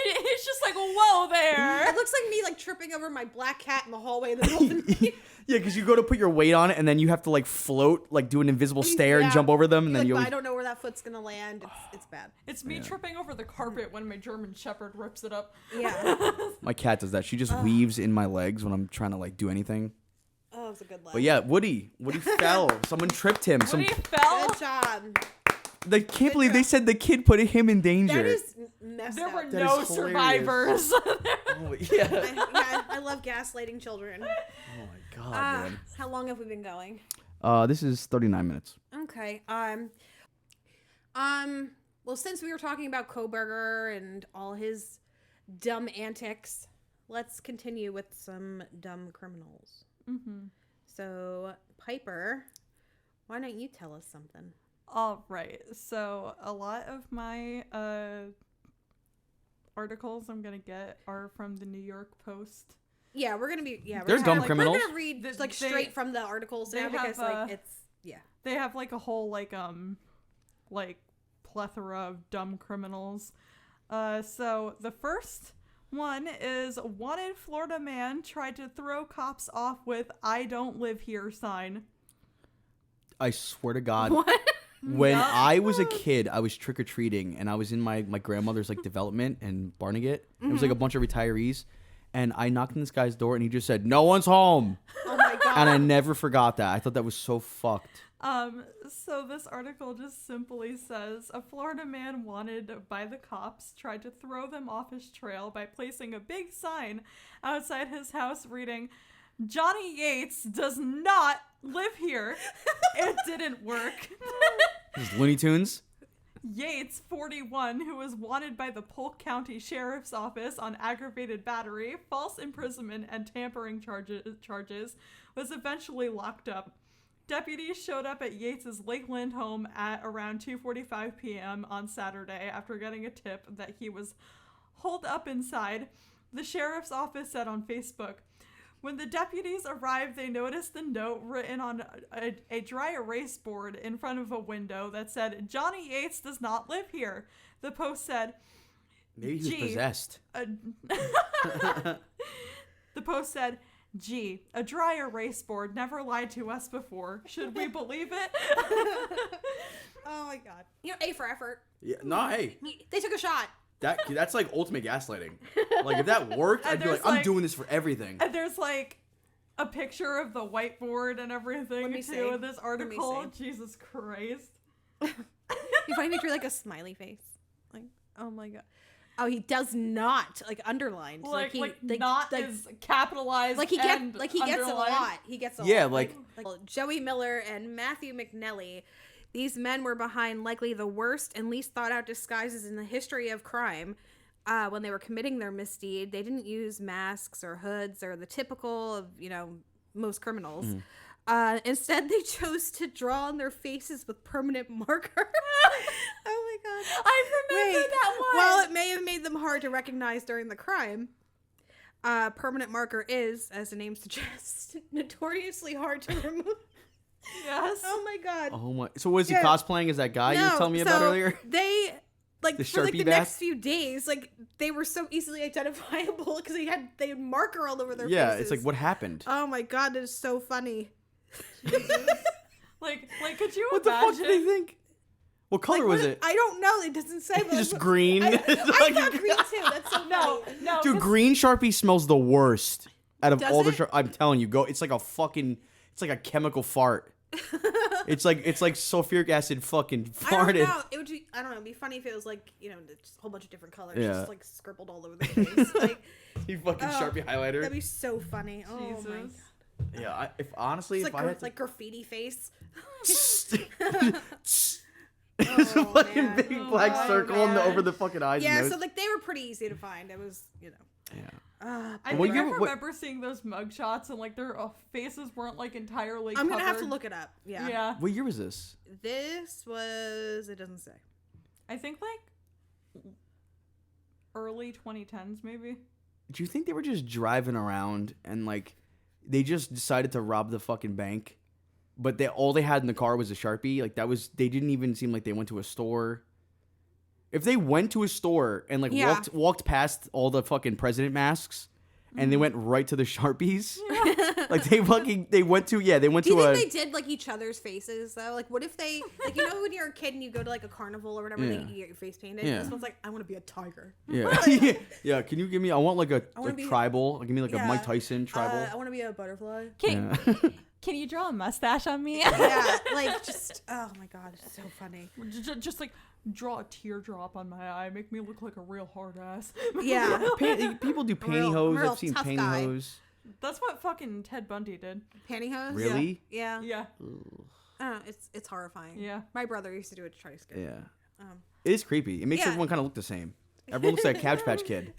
S2: He's just like, whoa there.
S1: It looks like me like tripping over my black cat in the hallway in the middle of the night.
S3: Yeah, because you go to put your weight on it, and then you have to like float, like do an invisible stair and
S1: Yeah.
S3: jump over them, and
S1: You're
S3: then
S1: like,
S3: you.
S1: "But I don't know where that foot's gonna land. It's bad.
S2: It's me tripping over the carpet when my German Shepherd rips it up.
S1: Yeah.
S3: My cat does that. She just weaves in my legs when I'm trying to like do anything.
S1: Oh, it was a good laugh.
S3: But yeah, Woody fell. Someone tripped him.
S2: When he fell,
S1: Good job.
S3: They can't believe they said the kid put him in danger.
S1: That is messed
S2: there
S1: up.
S2: were
S3: That
S2: no
S3: is hilarious.
S2: survivors.
S3: Oh, yeah.
S1: I love gaslighting children.
S3: Oh my god, man.
S1: How long have we been going?
S3: This is 39 minutes.
S1: Okay. Well, since we were talking about Koberger and all his dumb antics, let's continue with some dumb criminals.
S2: Mm-hmm.
S1: So, Piper, why don't you tell us something?
S2: All right. So a lot of my articles I'm gonna get are from the New York Post.
S1: Yeah, we're gonna be. Yeah,
S3: They're dumb criminals.
S1: We're gonna read
S2: They-
S1: straight from the articles
S2: they
S1: now because
S2: have,
S1: it's yeah.
S2: They have like a whole like plethora of dumb criminals. So the first one is wanted Florida man tried to throw cops off with "I don't live here" sign.
S3: I swear to God.
S1: What?
S3: When
S2: Yup.
S3: I was a kid, I was trick-or-treating, and I was in my grandmother's like development in Barnegat. It was like a bunch of retirees, and I knocked on this guy's door, and he just said, "No one's home."
S1: Oh my god.
S3: And I never forgot that. I thought that was so fucked.
S2: So this article just simply says a Florida man wanted by the cops tried to throw them off his trail by placing a big sign outside his house reading, "Johnny Yates does not live here." It didn't work.
S3: This is Looney Tunes.
S2: Yates, 41, who was wanted by the Polk County Sheriff's Office on aggravated battery, false imprisonment, and tampering charges, was eventually locked up. Deputies showed up at Yates's Lakeland home at around 2:45 p.m. on Saturday after getting a tip that he was holed up inside. The sheriff's office said on Facebook, when the deputies arrived, they noticed the note written on a dry erase board in front of a window that said, "Johnny Yates does not live here." The post said,
S3: Maybe he was possessed.
S2: The post said, "Gee, a dry erase board never lied to us before. Should we believe it?"
S1: Oh my god. You know, A for effort.
S3: Yeah, no, hey.
S1: They took a shot.
S3: That's like ultimate gaslighting. Like if that worked, I'd be like, I'm doing this for everything.
S2: And there's like a picture of the whiteboard and everything too in this article. Jesus Christ.
S1: You find me like a smiley face. Like, oh my god. Oh, he does not like underlined.
S2: Like
S1: he
S2: not is capitalized.
S1: Like he gets it a lot. He gets a lot.
S3: Like
S1: Joey Miller and Matthew McNelly. These men were behind likely the worst and least thought out disguises in the history of crime. When they were committing their misdeed, they didn't use masks or hoods or the typical of, most criminals. Instead, they chose to draw on their faces with permanent marker. Oh my god.
S2: I remember that one.
S1: While it may have made them hard to recognize during the crime, permanent marker is, as the name suggests, notoriously hard to remove.
S2: Yes.
S1: Oh my god.
S3: Oh my. So was he cosplaying as that guy you were telling me about earlier?
S1: They
S3: the
S1: for
S3: Sharpie
S1: the
S3: bath?
S1: next few days, they were so easily identifiable because they had marker all over their faces.
S3: Yeah, it's like, what happened?
S1: Oh my god, that is so funny.
S2: like could you
S3: what
S2: imagine?
S3: the fuck did they think? What color was it?
S1: I don't know. It doesn't say. But
S3: just green.
S1: I thought green too. That's so
S2: no.
S3: Dude, green Sharpie smells the worst out of all
S1: Does
S3: the. I'm telling you, it's like a fucking. It's like a chemical fart. It's like sulfuric acid fucking farted.
S1: I don't know. It would be. I don't know. It'd be funny if it was like just a whole bunch of different colors, just like scribbled all over the face. Like
S3: you fucking Sharpie highlighter.
S1: That'd be so funny. Oh my god.
S3: Yeah, if honestly,
S1: it's
S3: if
S1: like
S3: I had
S1: like graffiti face.
S3: It's a fucking
S1: man.
S3: big black circle over the fucking eyes.
S1: Yeah,
S3: and
S1: so they were pretty easy to find. It was,
S3: Yeah.
S2: I remember seeing those mugshots and their faces weren't entirely
S1: I'm
S2: covered.
S1: gonna have to look it up. Yeah.
S3: What year was this?
S1: This was. It doesn't say.
S2: I think early 2010s maybe.
S3: Do you think they were just driving around and they just decided to rob the fucking bank, but all they had in the car was a Sharpie? They didn't even seem like they went to a store. If they went to a store and walked past all the fucking president masks and they went right to the Sharpies, they went to. Do you
S1: think they did each other's faces though? What if they when you're a kid and you go to a carnival or whatever, you get your face painted. Yeah. This one's I want to be a tiger.
S3: Yeah. Yeah. Can you give me? I want a tribal. Give me a Mike Tyson tribal.
S1: I want to be a butterfly.
S2: Can you draw a mustache on me?
S1: Yeah. Oh my god, it's so funny.
S2: Just draw a teardrop on my eye, make me look like a real hard ass.
S1: Yeah.
S3: People do pantyhose.
S1: Real
S3: I've seen
S1: tough
S3: pantyhose.
S2: That's what fucking Ted Bundy did.
S1: Pantyhose?
S3: Really?
S1: Yeah.
S2: Yeah.
S1: It's horrifying.
S2: Yeah.
S1: My brother used to do it to try to scare me.
S3: Yeah. It is creepy. It makes everyone kind of look the same. Everyone looks like a Couch Patch Kid.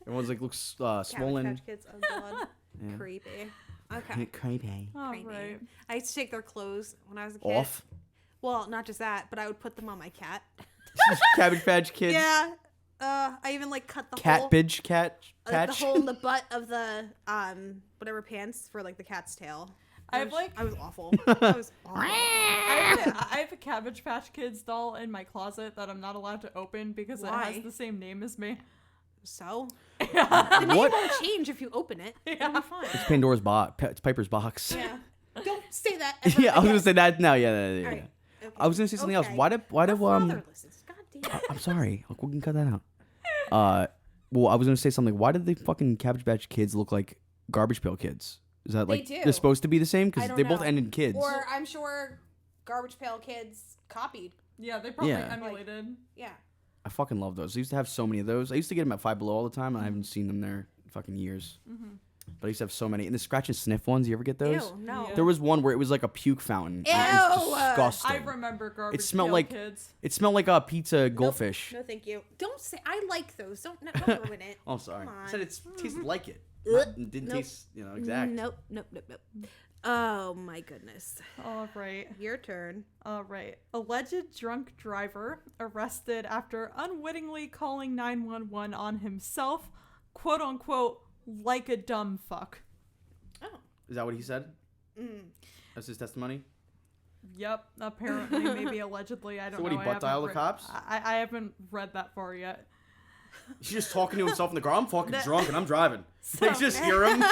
S3: Everyone's looks swollen.
S1: Couch Patch Kids. Oh god.
S3: Yeah.
S1: Creepy. Okay.
S3: Creepy.
S2: All right.
S1: I used to take their clothes when I was a kid.
S3: Off?
S1: Well, not just that, but I would put them on my cat.
S3: Cabbage Patch Kids.
S1: Yeah. I even cut the
S3: cat
S1: hole.
S3: Patch.
S1: The hole in the butt of the whatever pants for the cat's tail. I was awful. I was awful.
S2: I have a Cabbage Patch Kids doll in my closet that I'm not allowed to open because it has the same name as me.
S1: So? The name
S3: What?
S1: won't change if you open it. It'll be fine.
S3: It's Pandora's box. It's Piper's box.
S1: Yeah. Don't say that ever
S3: Yeah, I was
S1: again.
S3: gonna say that. No, yeah.
S1: Right. Okay.
S3: I was gonna say something else. Why did
S1: My father listens. God damn it.
S3: I'm sorry. We can cut that out. Well, I was gonna say something. Why did the fucking Cabbage Patch Kids look like Garbage Pail Kids? Is that like
S1: do.
S3: they're supposed to be the same?
S1: I
S3: Because
S1: don't
S3: they both
S1: know.
S3: end in kids.
S1: Or I'm sure Garbage Pail Kids copied.
S2: Yeah, they probably
S3: Yeah.
S2: emulated.
S1: Yeah.
S3: I fucking love those. I used to have so many of those. I used to get them at Five Below all the time, and I haven't seen them there in fucking years.
S2: Mm-hmm.
S3: But I used to have so many. And the scratch and sniff ones, you ever get those?
S1: Ew, no.
S2: Yeah.
S3: There was one where it was like a puke fountain.
S1: Ew!
S3: It was disgusting.
S2: I remember Garbage
S3: It smelled
S2: Pail
S3: like-
S2: Kids.
S3: It smelled like a pizza goldfish.
S1: No, thank you. Don't say I like those. Don't ruin it.
S3: Oh, sorry.
S1: Come
S3: I
S1: on.
S3: said it tasted like it.
S1: Ugh.
S3: It didn't
S1: Nope.
S3: taste, exact.
S1: Nope. Oh my goodness.
S2: All right.
S1: Your turn.
S2: All right. Alleged drunk driver arrested after unwittingly calling 911 on himself, quote unquote, like a dumb fuck.
S1: Oh.
S3: Is that what he said?
S1: Mm.
S3: That's his testimony?
S2: Yep. Apparently, maybe allegedly. I don't
S3: So
S2: know.
S3: what, he butt dialed the
S2: read-
S3: cops?
S2: I haven't read that far yet.
S3: He's just talking to himself in the car. I'm fucking drunk and I'm driving.
S2: So-
S3: They just hear him.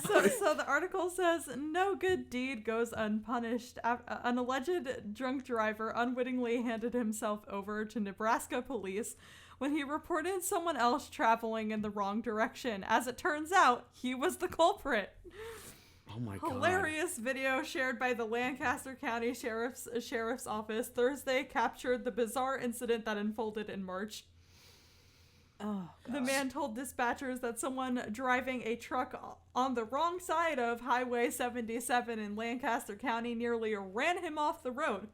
S2: So the article says, no good deed goes unpunished. An alleged drunk driver unwittingly handed himself over to Nebraska police when he reported someone else traveling in the wrong direction. As it turns out, he was the culprit.
S3: Oh my god.
S2: Hilarious video shared by the Lancaster County Sheriff's Office Thursday captured the bizarre incident that unfolded in March.
S1: Oh.
S2: The man told dispatchers that someone driving a truck on the wrong side of Highway 77 in Lancaster County nearly ran him off the road.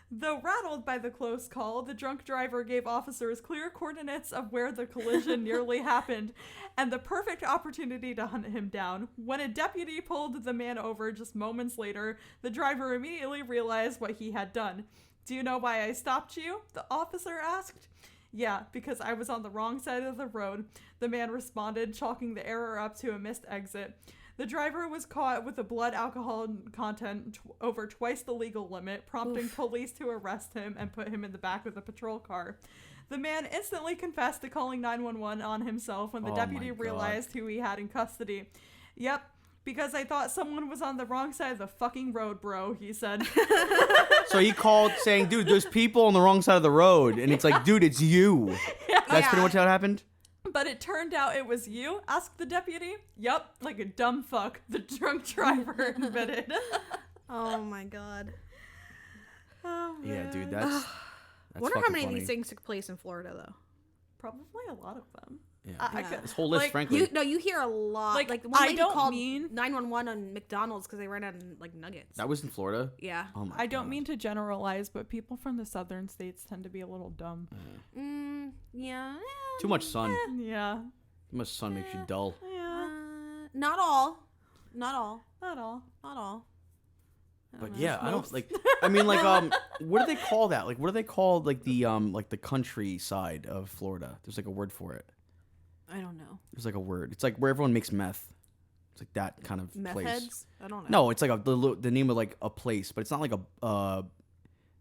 S2: Though rattled by the close call, the drunk driver gave officers clear coordinates of where the collision nearly happened and the perfect opportunity to hunt him down. When a deputy pulled the man over just moments later, the driver immediately realized what he had done. "Do you know why I stopped you?" the officer asked. "Yeah, because I was on the wrong side of the road," the man responded, chalking the error up to a missed exit. The driver was caught with a blood alcohol content over twice the legal limit, prompting police to arrest him and put him in the back of the patrol car. The man instantly confessed to calling 911 on himself when the
S3: Oh
S2: deputy
S3: my God.
S2: realized who he had in custody. "Yep, because I thought someone was on the wrong side of the fucking road, bro," he said.
S3: So he called saying, dude, there's people on the wrong side of the road. And it's like, dude, it's you. That's pretty much how it happened?
S2: "But it turned out it was you?" asked the deputy. "Yup, like a dumb fuck," the drunk driver admitted.
S1: Oh my god.
S2: Oh,
S3: Yeah,
S2: man.
S3: dude, that's
S1: Wonder how
S3: fucking
S1: many of
S3: funny.
S1: these things took place in Florida though.
S2: Probably a lot of them.
S3: Yeah.
S2: I
S1: Yeah.
S2: could,
S3: This whole list,
S2: like,
S3: frankly.
S1: You hear a lot.
S2: Like,
S1: Like the one
S2: I
S1: lady
S2: don't
S1: called
S2: mean-
S1: 911 on McDonald's because they ran out of like nuggets.
S3: That was in Florida?
S1: Yeah.
S3: Oh my
S2: I don't
S3: God.
S2: mean to generalize, but people from the southern states tend to be a little dumb.
S1: Yeah.
S3: Too much sun.
S2: Yeah.
S3: Too much sun makes you dull.
S2: Yeah.
S1: Not all. Not all.
S2: Not all.
S1: Not all.
S3: But yeah, I don't like. I mean, like, what do they call that? Like, what do they call like the countryside of Florida? There's like a word for it.
S1: I don't know.
S3: There's like a word. It's like where everyone makes meth. It's like that kind of
S1: Meth
S3: place.
S1: heads? I don't know.
S3: No, it's like the name of like a place, but it's not like a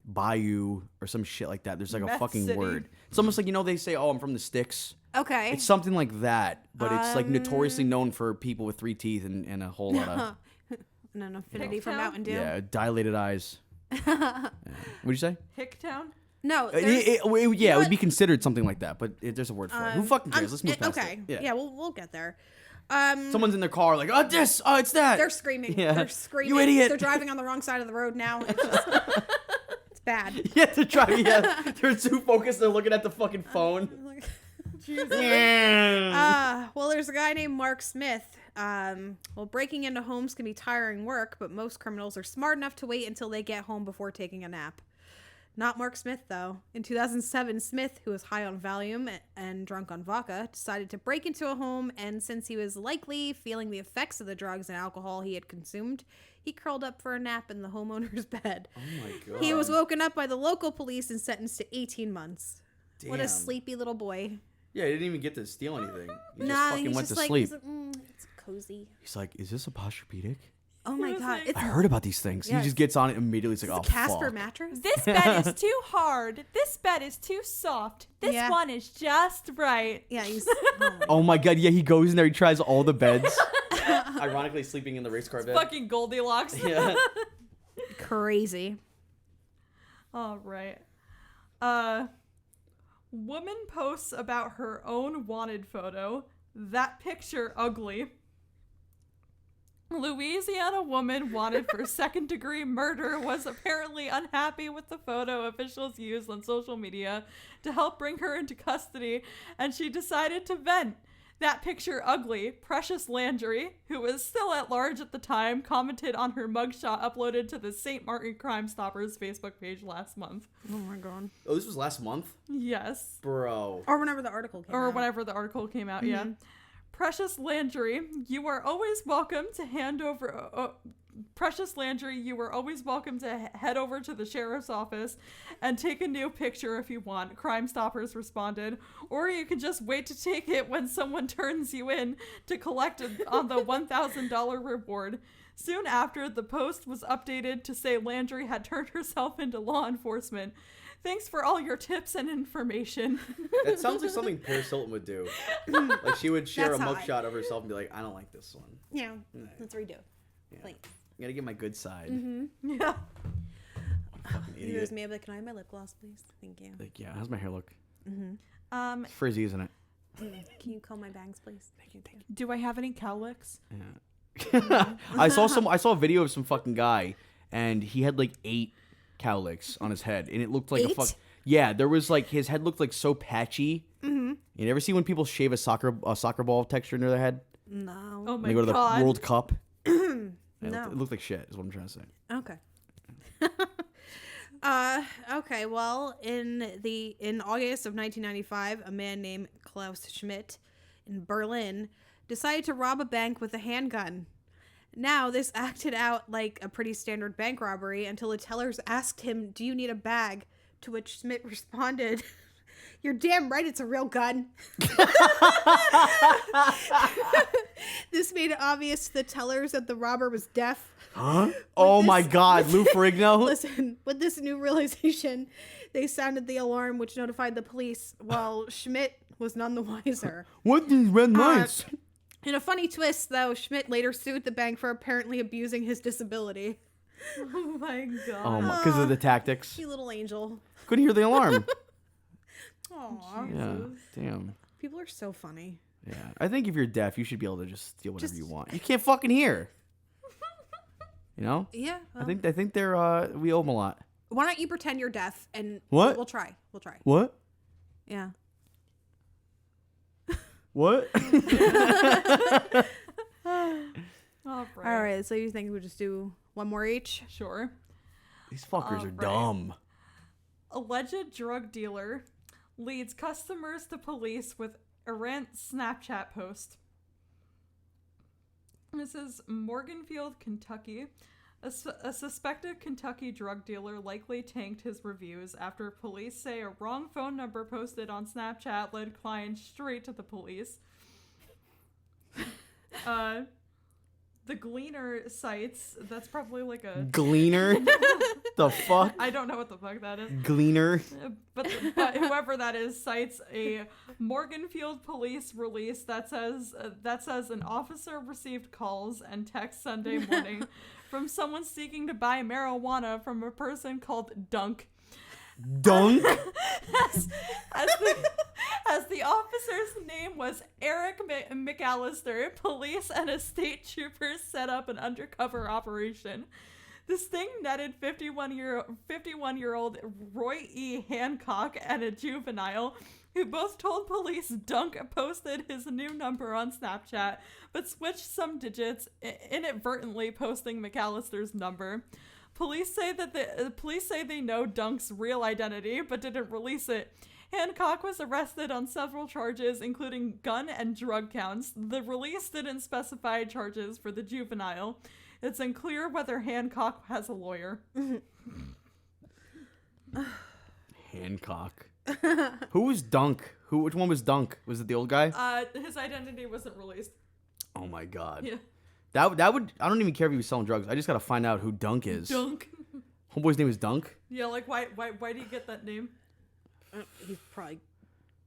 S3: bayou or some shit like that. There's like a
S2: Meth
S3: fucking
S2: City.
S3: word. It's almost like, they say, "Oh, I'm from the sticks."
S1: Okay.
S3: It's something like that, but it's like notoriously known for people with 3 teeth and a whole lot of
S1: And an affinity for
S2: Hicktown?
S1: Mountain Dew.
S3: yeah, dilated eyes. Yeah. What'd you say?
S2: Hicktown?
S1: No.
S3: It would
S1: what?
S3: be considered something like that, but there's a word for it. Who fucking cares? Let's move past
S1: okay.
S3: it.
S1: Yeah, we'll get there.
S3: Someone's in their car like, "Oh, this! Oh, it's that!"
S1: They're screaming.
S3: Yeah.
S1: They're screaming.
S3: You idiot.
S1: They're driving on the wrong side of the road now. It's just, it's bad.
S3: Yeah, they're driving. Yeah, they're too focused. They're looking at the fucking phone.
S1: Well, there's a guy named Mark Smith. Well, breaking into homes can be tiring work, but most criminals are smart enough to wait until they get home before taking a nap. Not Mark Smith, though. In 2007, Smith, who was high on Valium and drunk on vodka, decided to break into a home, and since he was likely feeling the effects of the drugs and alcohol he had consumed, he curled up for a nap in the homeowner's bed.
S3: Oh my god.
S1: He was woken up by the local police and sentenced to 18 months. What a
S3: Damn.
S1: sleepy little boy.
S3: Yeah, he didn't even get to steal anything. He just
S1: Nah,
S3: fucking
S1: he's
S3: went
S1: just
S3: to
S1: like,
S3: sleep.
S1: he's like, it's cozy.
S3: He's like, "Is this a Posturepedic?
S1: Oh my
S2: was
S1: god,
S2: like-
S1: it's
S3: I heard about these things."
S1: Yes.
S3: He just gets on it immediately. It's like,
S1: a
S3: "Oh,
S1: Casper
S3: fuck."
S1: mattress.
S2: This bed is too hard. This bed is too soft. This
S1: Yeah.
S2: one is just right.
S1: Yeah, he's
S3: Oh my god, yeah, he goes in there, he tries all the beds. Ironically sleeping in the race car bed.
S2: Fucking Goldilocks.
S3: Yeah.
S1: crazy.
S2: All right. Woman posts about her own wanted photo. That picture ugly. Louisiana woman wanted for second-degree murder was apparently unhappy with the photo officials used on social media to help bring her into custody, and she decided to vent. That picture ugly. Precious Landry, who was still at large at the time, commented on her mugshot uploaded to the St. Martin Crime Stoppers Facebook page last month.
S1: Oh my god.
S3: Oh, this was last month?
S2: Yes.
S3: Bro.
S1: Or whenever the article came out.
S2: Or whenever the article came out, yeah. Precious Landry, you are always welcome to hand over... Precious Landry, you are always welcome to head over to the sheriff's office and take a new picture if you want, Crime Stoppers responded. Or you can just wait to take it when someone turns you in to collect on the $1,000 reward. Soon after, the post was updated to say Landry had turned herself into law enforcement. Thanks for all your tips and information.
S3: That sounds like something Paris Hilton would do. Like she would share
S1: That's
S3: a
S1: hot.
S3: mugshot of herself and be like, I don't like this one.
S1: Yeah. Let's redo.
S3: Yeah.
S1: Please.
S3: I gotta get my good side.
S2: Yeah.
S3: Fucking
S1: You
S3: idiot.
S1: guys may have like, can I have my lip gloss, please? Thank you.
S3: Like, yeah, how's my hair look?
S2: Um,
S3: It's frizzy, isn't it?
S1: Can you comb my bangs, please? Thank you.
S2: do I have any cowlicks?
S3: Yeah. I saw a video of some fucking guy, and he had like 8 cowlicks on his head, and it looked like a
S1: 8?
S3: fuck. Yeah, there was like his head looked like so patchy. You ever see when people shave a soccer ball texture into their head?
S1: No.
S2: Oh
S3: When
S2: my
S3: they go to
S2: god.
S3: the World Cup. Yeah,
S1: No.
S3: it looked like shit. Is what I'm trying to say.
S1: Okay. Okay, well, in August of 1995, a man named Klaus Schmidt in Berlin decided to rob a bank with a handgun. Now, this acted out like a pretty standard bank robbery until the tellers asked him, "Do you need a bag?" To which Schmidt responded, "You're damn right it's a real gun." This made it obvious to the tellers that the robber was deaf.
S3: Huh? Oh my God, Lou Ferrigno.
S1: Listen, with this new realization, they sounded the alarm, which notified the police, while Schmidt was none the wiser.
S3: What these red lights?
S1: In a funny twist, though, Schmidt later sued the bank for apparently abusing his disability.
S2: Oh my god.
S3: Oh my, because of the tactics.
S1: You little angel.
S3: Couldn't hear the alarm.
S1: Aw.
S3: Yeah, damn.
S1: People are so funny.
S3: Yeah, I think if you're deaf, you should be able to just steal whatever you want. You can't fucking hear. You know?
S1: Yeah.
S3: I think they're we owe them a lot.
S1: Why don't you pretend you're deaf and
S3: What?
S1: We'll try. We'll try.
S3: What?
S1: Yeah.
S3: What?
S2: All right.
S1: All right. So you think we just do one more each?
S2: Sure.
S3: These fuckers are
S2: Alright.
S3: dumb.
S2: Alleged drug dealer leads customers to police with errant Snapchat post. This is Morganfield, Kentucky. A suspected Kentucky drug dealer likely tanked his reviews after police say a wrong phone number posted on Snapchat led clients straight to the police. The Gleaner cites, that's probably like a...
S3: Gleaner? The fuck?
S2: I don't know what the fuck that is.
S3: Gleaner?
S2: But whoever that is cites a Morganfield police release that says an officer received calls and texts Sunday morning from someone seeking to buy marijuana from a person called Dunk.
S3: Dunk?
S2: As the officer's name was Eric McAllister, police and a state troopers set up an undercover operation. The sting netted 51-year-old Roy E. Hancock and a juvenile, who both told police Dunk posted his new number on Snapchat, but switched some digits, inadvertently posting McAllister's number. Police say they know Dunk's real identity, but didn't release it. Hancock was arrested on several charges, including gun and drug counts. The release didn't specify charges for the juvenile. It's unclear whether Hancock has a lawyer.
S3: Hancock. Who was Dunk? Which one was Dunk? Was it the old guy?
S2: His identity wasn't released.
S3: Oh my God.
S2: Yeah.
S3: That would. I don't even care if he was selling drugs. I just gotta find out who Dunk is.
S2: Dunk.
S3: Homeboy's name is Dunk.
S2: Yeah, like why do you get that name?
S1: He's probably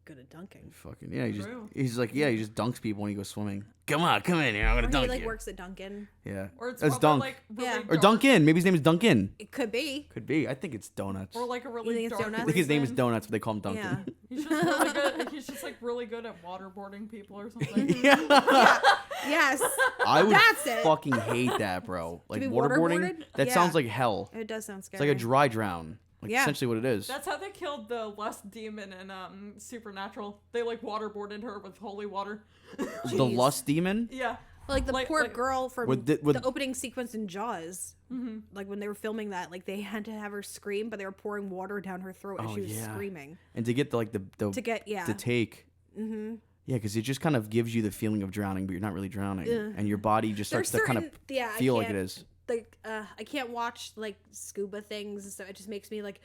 S1: good at dunking.
S3: Fucking yeah,
S2: True.
S3: he's like he just dunks people when he goes swimming. Come on, come in here. I'm gonna
S1: Or
S3: dunk
S1: he like
S3: you.
S1: works at Dunkin'.
S3: Yeah,
S2: Or it's
S3: that's
S2: probably
S3: dunk.
S2: like really
S1: Yeah.
S3: Or
S2: dark,
S3: Dunkin'. Maybe his name is Dunkin'.
S1: It could be.
S3: Could be. I think it's donuts.
S2: or like a really
S1: think it's
S2: dark.
S1: donuts?
S3: I think his name is
S2: reason.
S3: Donuts, but they call him Dunkin'.
S1: Yeah.
S2: He's just really good. He's just like really good at waterboarding people or something.
S3: Yeah.
S1: Yes.
S3: I would
S1: That's it.
S3: fucking hate that, bro. Like
S1: be
S3: waterboarding.
S1: waterboarded?
S3: That
S1: Yeah.
S3: sounds like hell.
S1: It does sound
S3: It's
S1: scary.
S3: like a dry drown. Like
S1: Yeah.
S3: essentially what it is.
S2: That's how they killed the lust demon in Supernatural. They like waterboarded her with holy water.
S3: The
S1: Jeez.
S3: lust demon.
S2: Yeah.
S1: Like the poor
S2: like-
S1: girl from
S3: With
S1: the,
S3: the-
S1: opening sequence in Jaws. Mm-hmm. Like when they were filming that, like they had to have her scream, but they were pouring water down her throat as
S3: Oh,
S1: she was
S3: yeah.
S1: screaming.
S3: And to get the
S1: To get, yeah.
S3: the take.
S1: Mm-hmm.
S3: Yeah, because it just kind of gives you the feeling of drowning, but you're not really drowning, and your body just starts to kind of
S1: yeah, I
S3: feel like it
S1: can't-
S3: is.
S1: Like I can't watch like scuba things and stuff. It just makes me like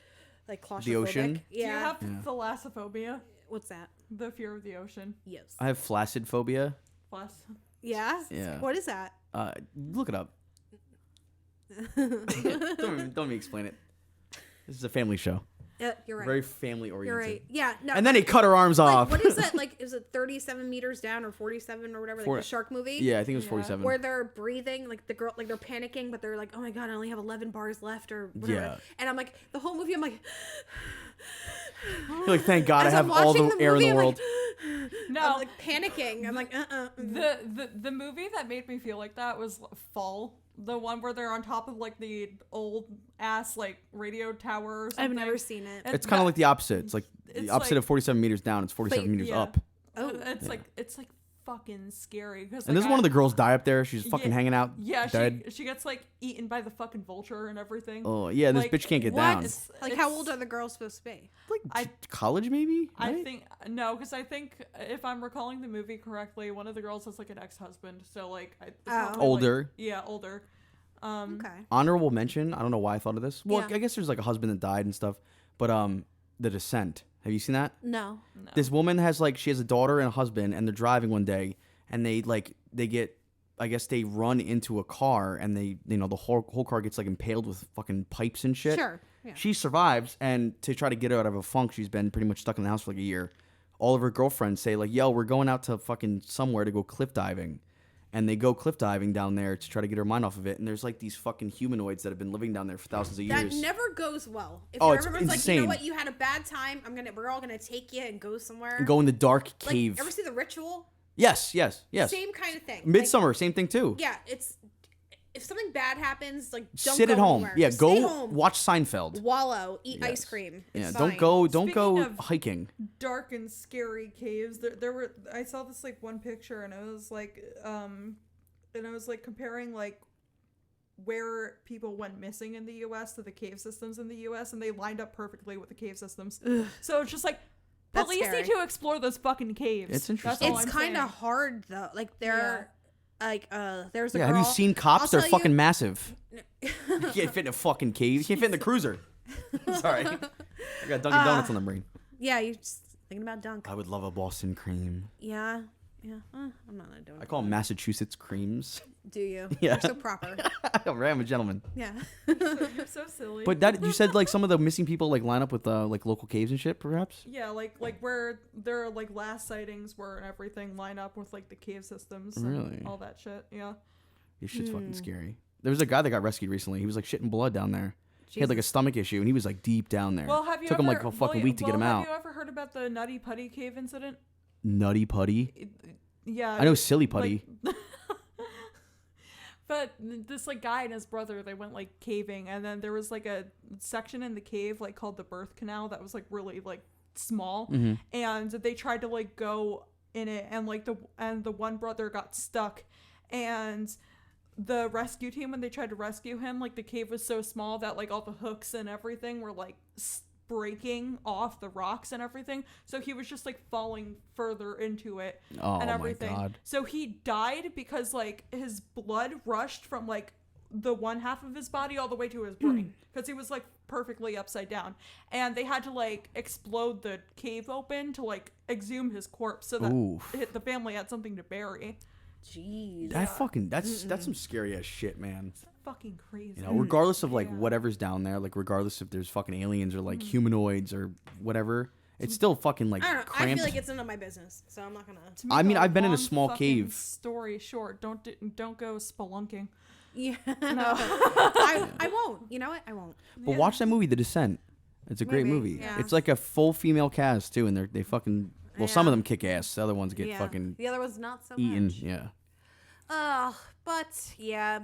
S1: claustrophobic.
S3: The ocean?
S2: Do you
S1: Yeah.
S2: have thalassophobia?
S1: What's that?
S2: The fear of the ocean.
S1: Yes.
S3: I have flaccid phobia.
S2: Plus.
S1: Yeah.
S3: Yeah.
S1: What is that?
S3: Look it up. Don't me explain it. This is a family show.
S1: You're right.
S3: Very family
S1: You're
S3: oriented.
S1: right. Yeah. No.
S3: And then he cut her arms
S1: like,
S3: off.
S1: what is that? Like, is it 37 meters down or 47 or whatever?
S3: Four-
S1: Like the shark movie.
S3: Yeah, I think it was
S2: Yeah.
S3: 47.
S1: Where they're breathing, like the girl, like they're panicking, but they're like, "Oh my god, I only have 11 bars left," or whatever.
S3: Yeah.
S1: And I'm like, the whole movie, I'm like,
S3: You're like, thank God I
S1: as I'm
S3: have all the
S1: watching
S3: air in
S1: movie,
S3: the
S1: I'm
S3: world.
S2: No.
S1: I'm like panicking. I'm like,
S2: The movie that made me feel like that was Fall. The one where they're on top of like the old ass like radio tower or something.
S1: I've never seen it.
S3: It's kind of like the opposite. It's like the
S2: It's
S3: opposite
S2: like-
S3: of 47 meters down. It's 47 meters
S2: yeah.
S3: up.
S1: Oh.
S2: It's like fucking scary. Cause,
S3: And this is one of the girls die up there. She's fucking
S2: Yeah.
S3: hanging out
S2: Yeah,
S3: dead.
S2: she gets like eaten by the fucking vulture and everything.
S3: Oh, yeah, this
S2: Like,
S3: bitch can't get
S1: what?
S3: down.
S1: Like, how old are the girls supposed to be?
S3: Like college maybe?
S2: I
S3: Right?
S2: think no, because I think if I'm recalling the movie correctly, one of the girls has like an ex-husband, so like it's probably, like-
S3: Older.
S2: yeah, older.
S1: Okay.
S3: Honorable mention. I don't know why I thought of this. Well,
S1: Yeah.
S3: I guess there's like a husband that died and stuff. But The Descent. Have you seen that?
S1: No.
S3: This woman has she has a daughter and a husband, and they're driving one day, and they get, I guess they run into a car, and the whole car gets like impaled with fucking pipes and shit.
S1: Sure. Yeah.
S3: She survives, and to try to get her out of a funk, she's been pretty much stuck in the house for like a year. All of her girlfriends say like, "Yo, we're going out to fucking somewhere to go cliff diving." And they go cliff diving down there to try to get her mind off of it. And there's like these fucking humanoids that have been living down there for thousands of
S1: That
S3: years.
S1: never goes well. If
S3: Oh, it's
S1: everyone's like, you
S3: insane.
S1: know what, you had a bad time. We're all gonna take you and go somewhere.
S3: And go in the dark
S1: like,
S3: cave.
S1: ever see The Ritual?
S3: Yes.
S1: Same kind of thing.
S3: Midsummer, same thing too.
S1: Like, yeah, it's if something bad happens, like don't
S3: Sit
S1: go
S3: at home.
S1: anywhere.
S3: Yeah,
S1: Just
S3: go
S1: stay home,
S3: watch Seinfeld.
S1: wallow, eat
S3: Yes.
S1: ice cream.
S3: Yeah,
S1: It's
S3: don't
S1: fine.
S3: go
S2: Speaking of-
S3: hiking.
S2: Dark and scary caves. There were I saw this like one picture and it was like comparing like where people went missing in the US to the cave systems in the US, and they lined up perfectly with the cave systems. So it's just like
S1: That's
S2: police
S1: scary.
S2: need to explore those fucking caves.
S3: It's interesting.
S2: That's all
S1: It's
S2: I'm
S1: kind of
S2: saying.
S1: hard though. Like there's a
S3: Yeah,
S1: girl.
S3: have you seen Cops?
S1: I'll
S3: They're
S1: tell
S3: fucking
S1: you-
S3: massive. You can't fit in a fucking cave. You can't fit in the cruiser. Sorry. I got Dunkin' Donuts on the brain.
S1: Yeah, you're just thinking about dunk.
S3: I would love a Boston cream.
S1: Yeah. I'm not a donut.
S3: I call them Massachusetts creams.
S1: Do you?
S3: Yeah.
S1: You're so proper.
S3: I'm a gentleman.
S1: Yeah.
S2: You're so silly.
S3: But that you said like some of the missing people like line up with like local caves and shit, perhaps.
S2: yeah, like where their like last sightings were and everything line up with like the cave systems
S3: Really?
S2: and all that shit. Yeah.
S3: This shit's fucking scary. There was a guy that got rescued recently. He was like shitting blood down there. He had like a stomach issue, and he was like deep down there.
S2: Well, have you
S3: Took
S2: ever,
S3: him like a fucking week to get him out.
S2: Have you ever heard about the Nutty Putty cave incident?
S3: Nutty Putty.
S2: Yeah.
S3: I know Silly Putty.
S2: Like, but this like guy and his brother, they went like caving, and then there was like a section in the cave like called the birth canal that was like really like small,
S3: Mm-hmm.
S2: and they tried to like go in it, and like the one brother got stuck, and the rescue team, when they tried to rescue him, like the cave was so small that like all the hooks and everything were like breaking off the rocks and everything, so he was just like falling further into it
S3: Oh
S2: and
S3: my
S2: everything.
S3: God.
S2: So he died because like his blood rushed from like the one half of his body all the way to his brain because he was like perfectly upside down, and they had to like explode the cave open to like exhume his corpse so that
S3: Oof.
S2: the family had something to bury.
S1: Jeez.
S3: That's some scary ass shit, man.
S2: Fucking crazy.
S3: You know, regardless of like whatever's down there, like regardless if there's fucking aliens or like humanoids or whatever, It's still fucking like
S1: I don't know.
S3: cramped.
S1: I feel like it's none of my business, so I'm not gonna.
S2: To make
S3: I mean,
S2: a
S3: I've been in a
S2: long
S3: small
S2: fucking
S3: cave.
S2: Story short, don't go spelunking.
S1: Yeah.
S2: No.
S1: I won't. You know what? I won't.
S3: But watch that movie, The Descent. It's a great
S1: Maybe,
S3: movie.
S1: yeah.
S3: It's like a full female cast too, and they fucking. Well, some
S1: Yeah.
S3: of them kick ass. The other ones get
S1: Yeah.
S3: fucking
S1: The other one's not so
S3: eaten.
S1: much.
S3: Yeah.
S1: But yeah.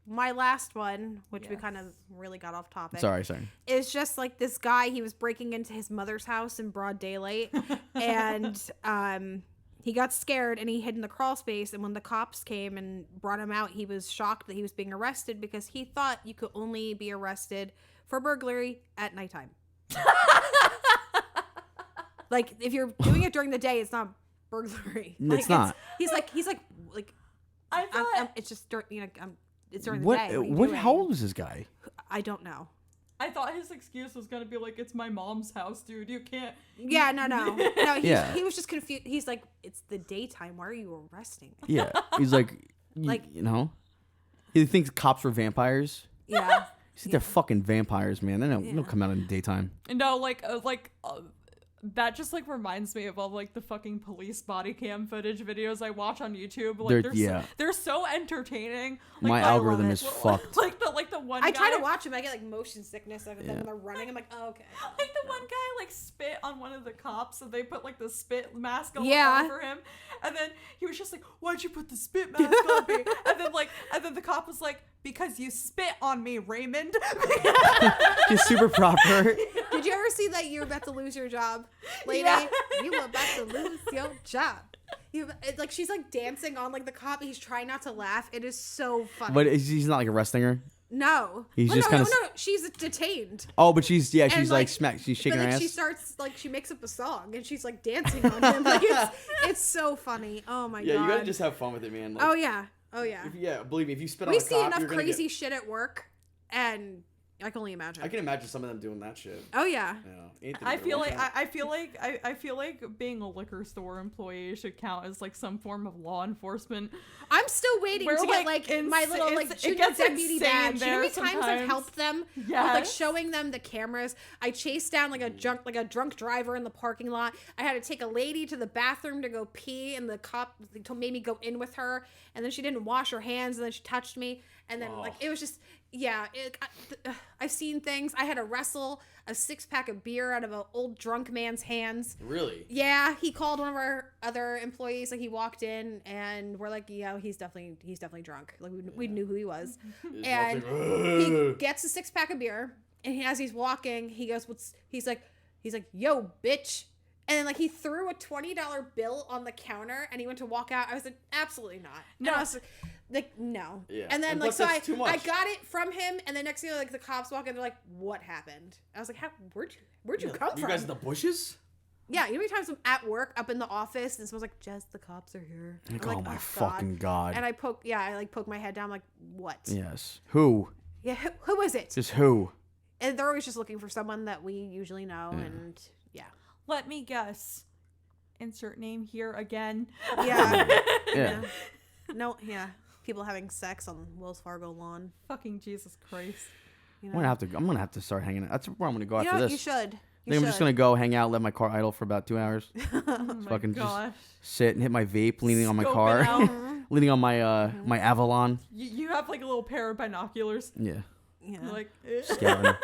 S1: My last one, which we
S2: Yes.
S1: kind of really got off topic.
S3: Sorry.
S1: Is just like this guy. He was breaking into his mother's house in broad daylight, and he got scared and he hid in the crawl space. And when the cops came and brought him out, he was shocked that he was being arrested because he thought you could only be arrested for burglary at nighttime. Like if you're doing it during the day, it's not burglary.
S3: It's not.
S1: He's like
S2: I thought
S1: it's just during it's during the
S3: What?
S1: day. What are you
S3: What?
S1: doing?
S3: How old was this guy?
S1: I don't know.
S2: his excuse was gonna be like, it's my mom's house, dude. You can't.
S1: Yeah, no.
S3: Yeah.
S1: He was just confused. He's like, it's the daytime. Why are you arresting me?
S3: Yeah. He's like,
S1: Like-
S3: you know, he thinks cops were vampires.
S1: Yeah.
S3: He said they're fucking vampires, man. They don't come out in the daytime.
S2: No, that just like reminds me of all like the fucking police body cam footage videos I watch on YouTube. Like they're so entertaining. Like,
S3: My
S1: I love
S3: algorithm
S1: it.
S3: is fucked.
S2: Like the one.
S1: I
S2: guy,
S1: try to watch him. I get like motion sickness every time
S3: Yeah.
S1: when they're running. I'm like, oh, okay.
S2: Like the one guy like spit on one of the cops, and they put like the spit mask on
S1: Yeah.
S2: over him, and then he was just like, "Why'd you put the spit mask on me?" And then the cop was like, "Because you spit on me, Raymond."
S3: He's super proper.
S1: Did you ever see that you're about to lose your job, lady?
S2: Yeah.
S1: You were about to lose your job. Like she's like dancing on like the cop. He's trying not to laugh. It is so funny.
S3: But he's not like arresting her.
S1: No.
S3: He's
S1: Well,
S3: just
S1: no,
S3: kinda
S1: no. She's detained.
S3: Oh, but she's
S1: And,
S3: like
S1: like,
S3: smack. She's shaking
S1: But
S3: her
S1: then
S3: ass.
S1: she starts like she makes up a song and she's like dancing on him. Like it's so funny. Oh my god.
S3: have fun with it, man.
S1: Oh yeah. Oh yeah.
S3: Believe me, if you spit
S1: We see enough crazy shit at work, and I can only imagine.
S3: I can imagine some of them doing that shit.
S1: Oh yeah.
S2: I feel like being a liquor store employee should count as like some form of law enforcement.
S1: I'm still waiting
S2: We're,
S1: to get
S2: like,
S1: my little
S2: it
S1: like junior
S2: gets
S1: deputy
S2: insane
S1: badge. You know how many
S2: there
S1: times I've
S2: sometimes.
S1: helped them with like
S2: Yes.
S1: showing them the cameras? I chased down like a drunk driver in the parking lot. I had to take a lady to the bathroom to go pee, and the cop made me go in with her, and then she didn't wash her hands, and then she touched me, and then like it was just I've seen things. I had to wrestle a 6-pack of beer out of an old drunk man's hands.
S3: Really?
S1: Yeah, he called one of our other employees. Like he walked in, and we're like, "Yeah, he's definitely drunk." Like we knew who he was, and he gets a 6-pack of beer, and as he's walking, he goes, He's like, "Yo, bitch." And then, like, he threw a $20 bill on the counter, and he went to walk out. I was like, absolutely not.
S2: No.
S1: And I was like, no.
S3: Yeah.
S1: And then,
S3: And
S1: like,
S3: plus
S1: so
S3: that's too much.
S1: I got it from him, and then next thing you know, like, the cops walk in, they're like, what happened? I was like, where'd you come from?
S3: You guys in the bushes?
S1: Yeah, you know how many times I'm at work, up in the office, and someone's like, Jess, the cops are here.
S3: Like,
S1: I'm
S3: oh my fucking God.
S1: And I poke my head down, I'm like, what?
S3: Yes. Who?
S1: Yeah, who is it?
S3: Just who?
S1: And they're always just looking for someone that we usually know, and yeah.
S2: Let me guess. Insert name here again.
S1: Yeah.
S3: Yeah.
S1: No, yeah. People having sex on Wells Fargo lawn.
S2: Fucking Jesus Christ.
S1: You know?
S3: I'm gonna have to start hanging out. That's where I'm gonna go
S1: You
S3: after
S1: know,
S3: this.
S1: you should.
S3: I think I'm just gonna go hang out, let my car idle for about 2 hours,
S2: Oh my
S3: fucking
S2: gosh.
S3: just sit and hit my vape, leaning on my
S2: Scope it
S3: car,
S2: out.
S3: leaning on my my Avalon.
S2: You have like a little pair of binoculars.
S3: Yeah,
S1: Yeah.
S2: You're like, eh.
S3: scouting.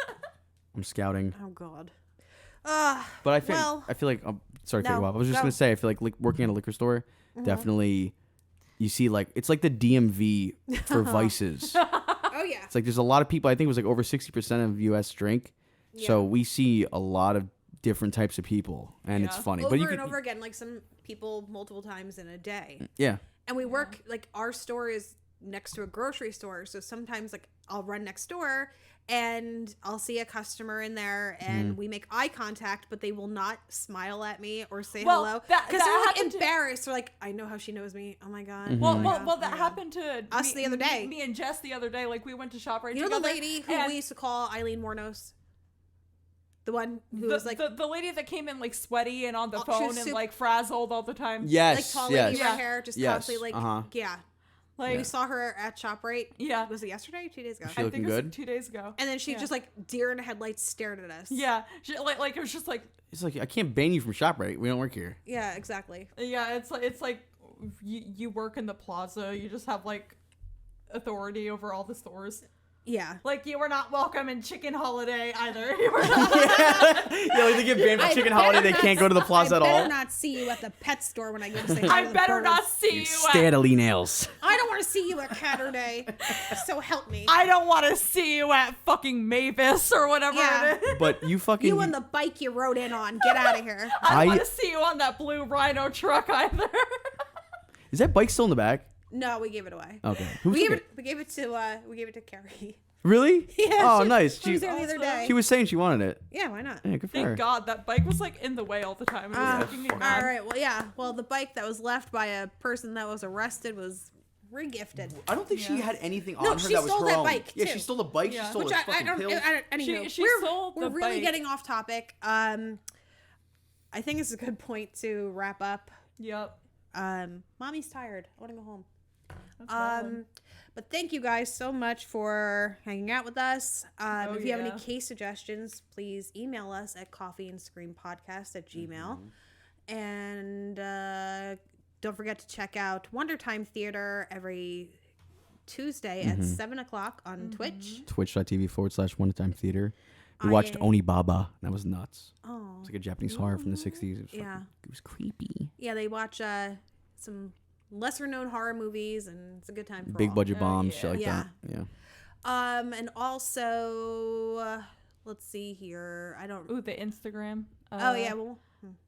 S3: I'm scouting.
S1: Oh God.
S3: But I feel like sorry to cut you
S1: No,
S3: off. I was just
S1: go.
S3: gonna say I feel like working at a liquor store definitely you see like it's like the DMV for vices.
S1: Oh yeah.
S3: It's like there's a lot of people. I think it was like over 60% of U.S. drink. So we see a lot of different types of people, and it's
S2: Yeah.
S3: funny.
S1: Over
S3: but you
S1: and
S3: could,
S1: over again, like some people multiple times in a day.
S3: yeah,
S1: And we work like our store is next to a grocery store, so sometimes like I'll run next door and I'll see a customer in there and we make eye contact, but they will not smile at me or say
S2: Well,
S1: hello
S2: that
S1: because they're like
S2: happened to-
S1: embarrassed. They're like, I know how she knows me. Oh my God.
S2: Well,
S1: Oh my
S2: well,
S1: God.
S2: well,
S1: Oh
S2: that
S1: my God.
S2: happened to
S1: Us the other day.
S2: Me and Jess the other day. Like we went to ShopRite.
S1: You know the
S2: together,
S1: lady who
S2: and
S1: we used to call Eileen Mornos? The one who was like
S2: the lady that came in like sweaty and on the
S1: Oh, she was
S2: phone and like frazzled all the time.
S3: yes,
S1: like tall
S3: yes.
S1: lady, red hair, just
S3: Yes,
S1: constantly like
S3: uh-huh.
S1: yeah.
S2: Like
S1: We saw her at ShopRite.
S2: Yeah.
S1: Was it yesterday or 2 days ago?
S3: She looking
S2: it was
S3: good?
S2: 2 days ago.
S1: And then she just like deer in the headlights stared at us.
S2: Yeah, like it was just like
S3: It's like, I can't ban you from ShopRite. We don't work here.
S1: Yeah, exactly.
S2: it's like you work in the plaza. You just have like authority over all the stores.
S1: Yeah.
S2: Like you were not welcome in Chicken Holiday either. You were not.
S3: Yeah, like they get banned from Chicken Holiday. They can't go to the plaza at
S1: I
S3: all.
S1: better not see you at the pet store when I go to say hi
S2: I
S1: to the
S2: better not
S1: birds.
S2: see you.
S3: Stay at Lee Nails.
S1: I don't want to see you at Catterday. So help me.
S2: I don't want to see you at fucking Mavis or whatever
S1: Yeah.
S2: it is.
S3: But you fucking.
S1: You and the bike you rode in on. Get out of here.
S2: I don't want to see you on that blue Rhino truck either.
S3: Is that bike still in the back?
S1: No, we gave it away.
S3: Okay. Who
S1: We
S3: took
S1: gave it to Carrie.
S3: Really?
S1: Yeah.
S3: Oh,
S1: she,
S3: nice.
S1: She was there the other day.
S3: She was saying she wanted it.
S1: Yeah, why not?
S3: Yeah, good for her.
S2: Thank God that bike was like in the way all the time. It was making me mad.
S1: All right. Well, yeah. Well, the bike that was left by a person that was arrested was regifted.
S3: I don't think she had anything on
S1: No,
S3: her
S1: she
S3: that was
S1: stole
S3: her
S1: that
S3: own.
S1: bike,
S3: Yeah,
S1: too.
S3: she stole the bike.
S2: Yeah.
S3: She stole
S1: Which
S3: the
S1: I
S3: fucking
S1: don't.
S3: pills.
S1: Anywho,
S2: She
S1: we're
S2: sold the
S1: really
S2: bike.
S1: getting off topic. I think it's a good point to wrap up.
S2: Yep.
S1: Mommy's tired. I want to go home.
S2: That's valid.
S1: But thank you guys so much for hanging out with us. If you have any
S2: yeah.
S1: case suggestions, please email us at coffeeandscreampodcast@gmail.com. And don't forget to check out Wonder Time Theater every Tuesday at 7 o'clock on Twitch.
S3: Twitch.tv/one-time theater. We watched Onibaba. That was nuts.
S1: Oh,
S3: It's like a Japanese horror from the 60s. It was
S1: Yeah.
S3: It was creepy.
S1: yeah, they watch some lesser known horror movies, and it's a good time for
S3: Big
S1: all.
S3: budget bombs,
S2: yeah.
S3: shit like
S1: Yeah.
S3: that. Yeah.
S1: And also, let's see here. I don't.
S2: Ooh, the Instagram.
S1: Oh yeah, well,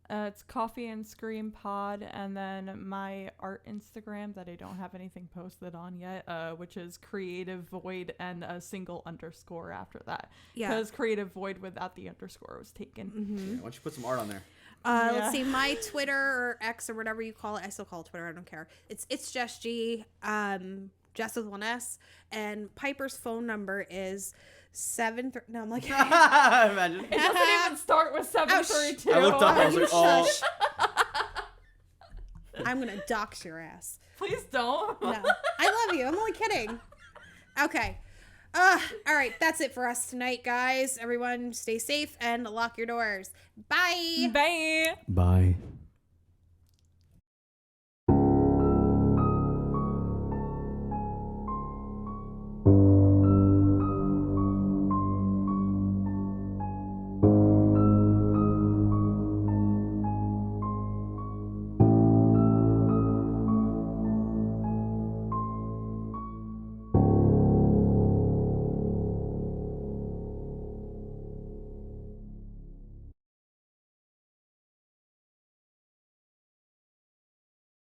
S2: It's Coffee and Scream Pod, and then my art Instagram that I don't have anything posted on yet, which is Creative Void and a single underscore after that.
S1: Yeah.
S2: Because Creative Void without the underscore was taken.
S3: Yeah, why don't you put some art on there?
S1: Let's
S2: Yeah.
S1: see, my Twitter or X or whatever you call it. I still call it Twitter. I don't care. It's Jess G. Jess with one S. And Piper's phone number is 7. No, I'm like.
S3: Imagine.
S2: It doesn't even start with 732.
S3: I looked up. I was like, oh.
S1: I'm gonna dox your ass.
S2: Please don't.
S1: No, I love you. I'm only kidding. Okay. All right. That's it for us tonight, guys. Everyone, stay safe and lock your doors. Bye.
S2: Bye.
S3: Bye.